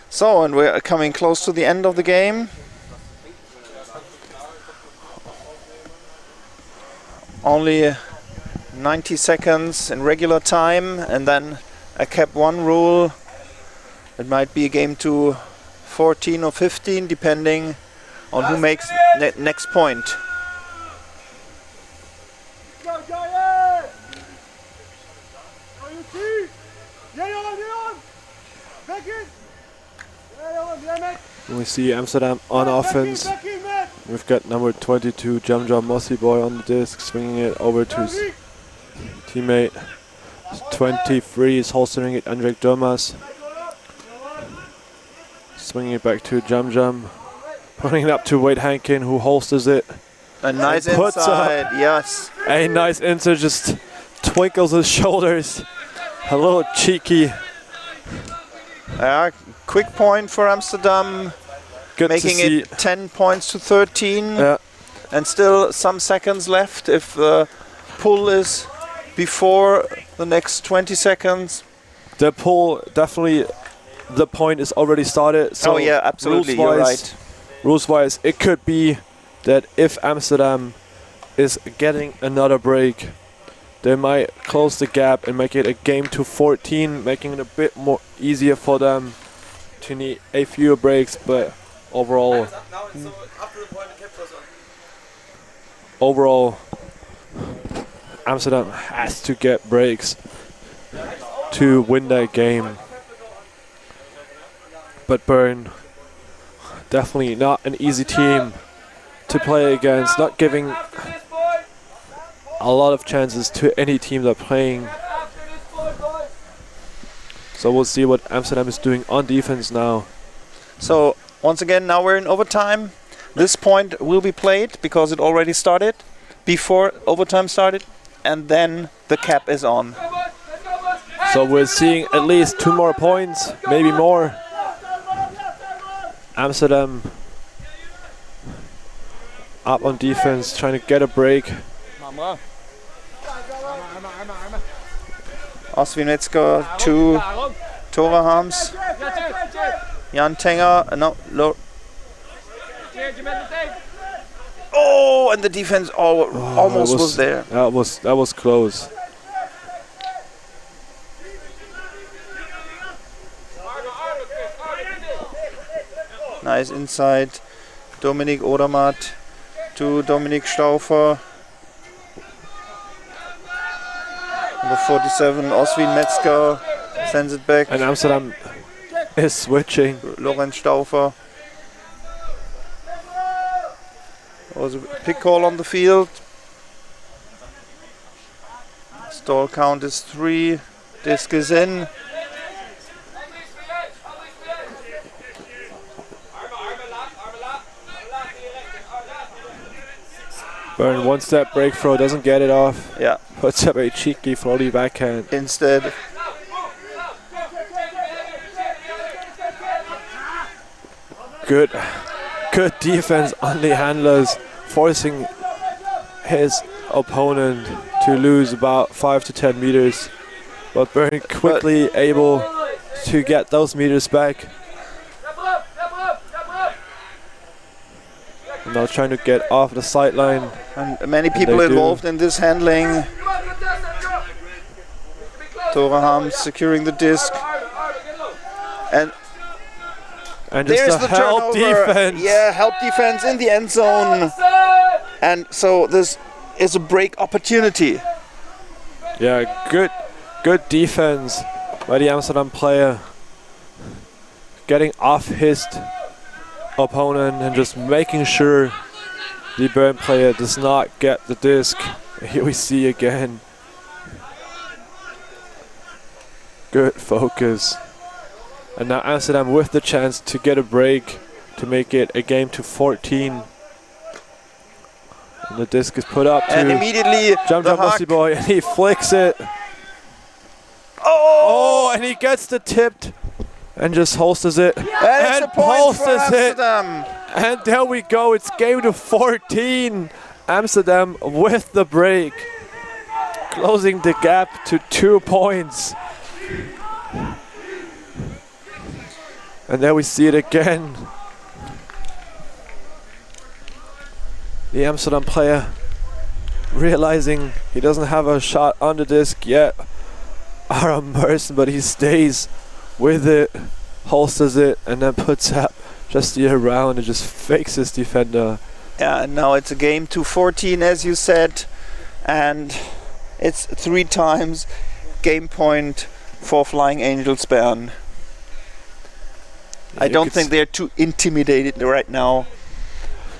So, and we're coming close to the end of the game. Only 90 seconds in regular time, and then a cap 1 rule It might be a game to 14 or 15, depending on who makes next point. We see Amsterdam on offense. We've got number 22, Jam Mossy Boy on the disc, swinging it over to his teammate. 23 is holstering it, Andrej Domas. Swinging it back to Jam, putting it up to Wade Hankin, who holsters it. A nice puts inside, yes. A nice inside, just twinkles his shoulders. A little cheeky. Quick point for Amsterdam, Good making to see. it 10 points to 13. Yeah. And still some seconds left if the pull is before the next 20 seconds. The pull, definitely, the point is already started. So oh yeah, absolutely, you're right. Rules-wise, it could be that if Amsterdam is getting another break, they might close the gap and make it a game to 14, making it a bit more easier for them to need a few breaks. But overall, Amsterdam has to get breaks to win that game. But Bern, definitely not an easy team to play against, not giving a lot of chances to any team they're playing. So we'll see what Amsterdam is doing on defense now. So once again, now we're in overtime. This point will be played because it already started before overtime started, and then the cap is on. So we're seeing at least 2 more points, maybe more. Amsterdam up on defense, trying to get a break. Oswin Metzger to Tore Harms. Jan Tenger, oh, and the defense almost was there. That was close. Nice inside. Dominik Odermatt to Dominik Stauffer. Number 47, Oswin Metzger sends it back. And Amsterdam is switching. Lorenz Stauffer. There was a pick call on the field. Stall count is 3. Disc is in. Bern wants that break throw, doesn't get it off. Yeah. Puts up a cheeky floaty backhand. Instead. Good defense on the handlers, forcing his opponent to lose about 5 to 10 meters. But Bern quickly able to get those meters back. Now trying to get off the sideline. And many people involved in this handling. Tore Harms securing the disc. And just a help defense. Yeah, help defense in the end zone. And so this is a break opportunity. Yeah, good defense by the Amsterdam player. Getting off his opponent and just making sure the Bern player does not get the disc. Here we see again. Good focus. And now Amsterdam with the chance to get a break to make it a game to 14. And the disc is put up and to immediately Jam Mossy Boy, and he flicks it. Oh, and he gets the tipped and just holsters it. And pulses it. Amsterdam. And there we go. It's game to 14. Amsterdam with the break, closing the gap to 2 points. And there we see it again. The Amsterdam player realizing he doesn't have a shot on the disc yet. Aram Merson, but he stays with it. holsters it, and then puts up just the around and just fakes his defender. Yeah, and now it's a game to 14, as you said, and it's 3 times game point for Flying Angels Bern. I don't think they're too intimidated right now.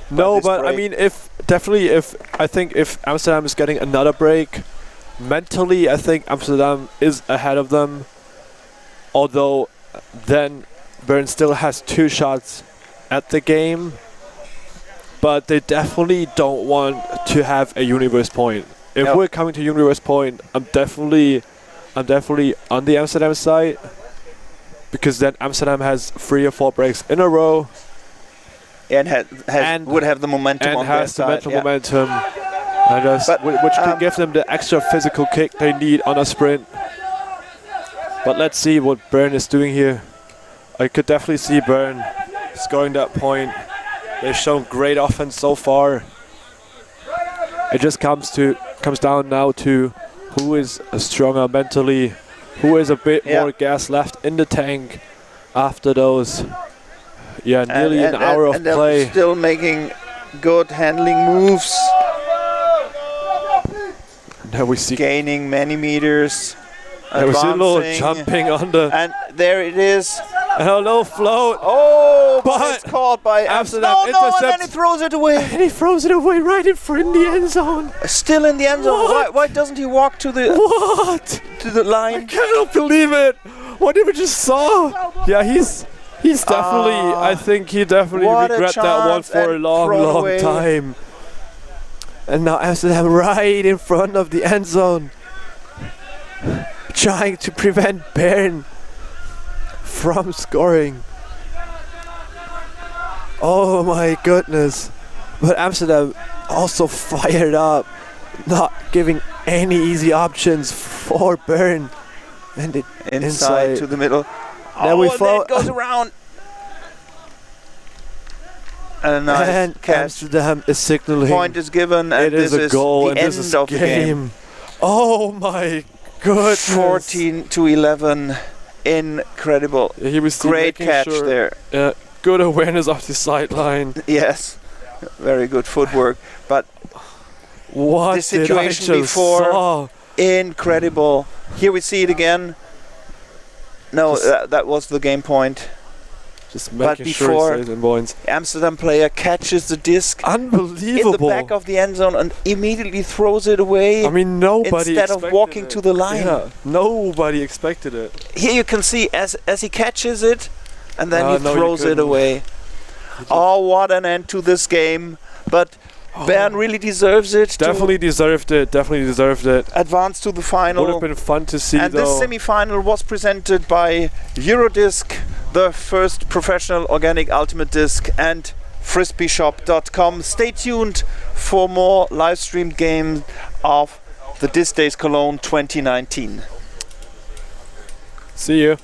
No, but I mean, if Amsterdam is getting another break, mentally I think Amsterdam is ahead of them. Although then Bern still has 2 shots at the game, but they definitely don't want to have a universe point. If we're coming to universe point, I'm definitely on the Amsterdam side, because then Amsterdam has 3 or 4 breaks in a row. And would have the momentum on their side. Momentum, which can give them the extra physical kick they need on a sprint. But let's see what Bern is doing here. I could definitely see Bern scoring that point. They've shown great offense so far. It just comes down now to who is stronger mentally, who is a bit more gas left in the tank after those. Yeah, nearly an hour of play. They're still making good handling moves. Now we see gaining many meters. There was a little jumping on the. And there it is. And a low float. Oh, but it's caught by Amsterdam. No, and then he throws it away. And he throws it away right in front of the end zone. Still in the end zone. Why doesn't he walk to the line? I cannot believe it. What did we just saw? Yeah, he's definitely. I think he definitely regret that one for a long time. And now Amsterdam right in front of the end zone, trying to prevent Bern from scoring. Oh my goodness. But Amsterdam also fired up, not giving any easy options for Bern. And it inside to the middle. Then and it goes around. And a nice catch. Amsterdam is signaling. Point is given, and it is a goal, and this is of the game. Oh my goodness. 14-11. Incredible. He was great catch there. Good awareness of the sideline. Yes, very good footwork. But what the situation before, incredible. Here we see it again. No, that was the game point. Just making sure he stays in points. Amsterdam player catches the disc. Unbelievable. In the back of the end zone and immediately throws it away. I mean, nobody instead of walking to the line. Yeah, nobody expected it. Here you can see as he catches it and then he throws it away. Oh, what an end to this game. But Bern really deserves it. Definitely deserved it. Definitely deserved it. Advance to the final. Would have been fun to see, and though. And this semi-final was presented by Eurodisc, the first professional organic ultimate disc, and frisbeeshop.com. Stay tuned for more live streamed games of the Disc Days Cologne 2019. See you.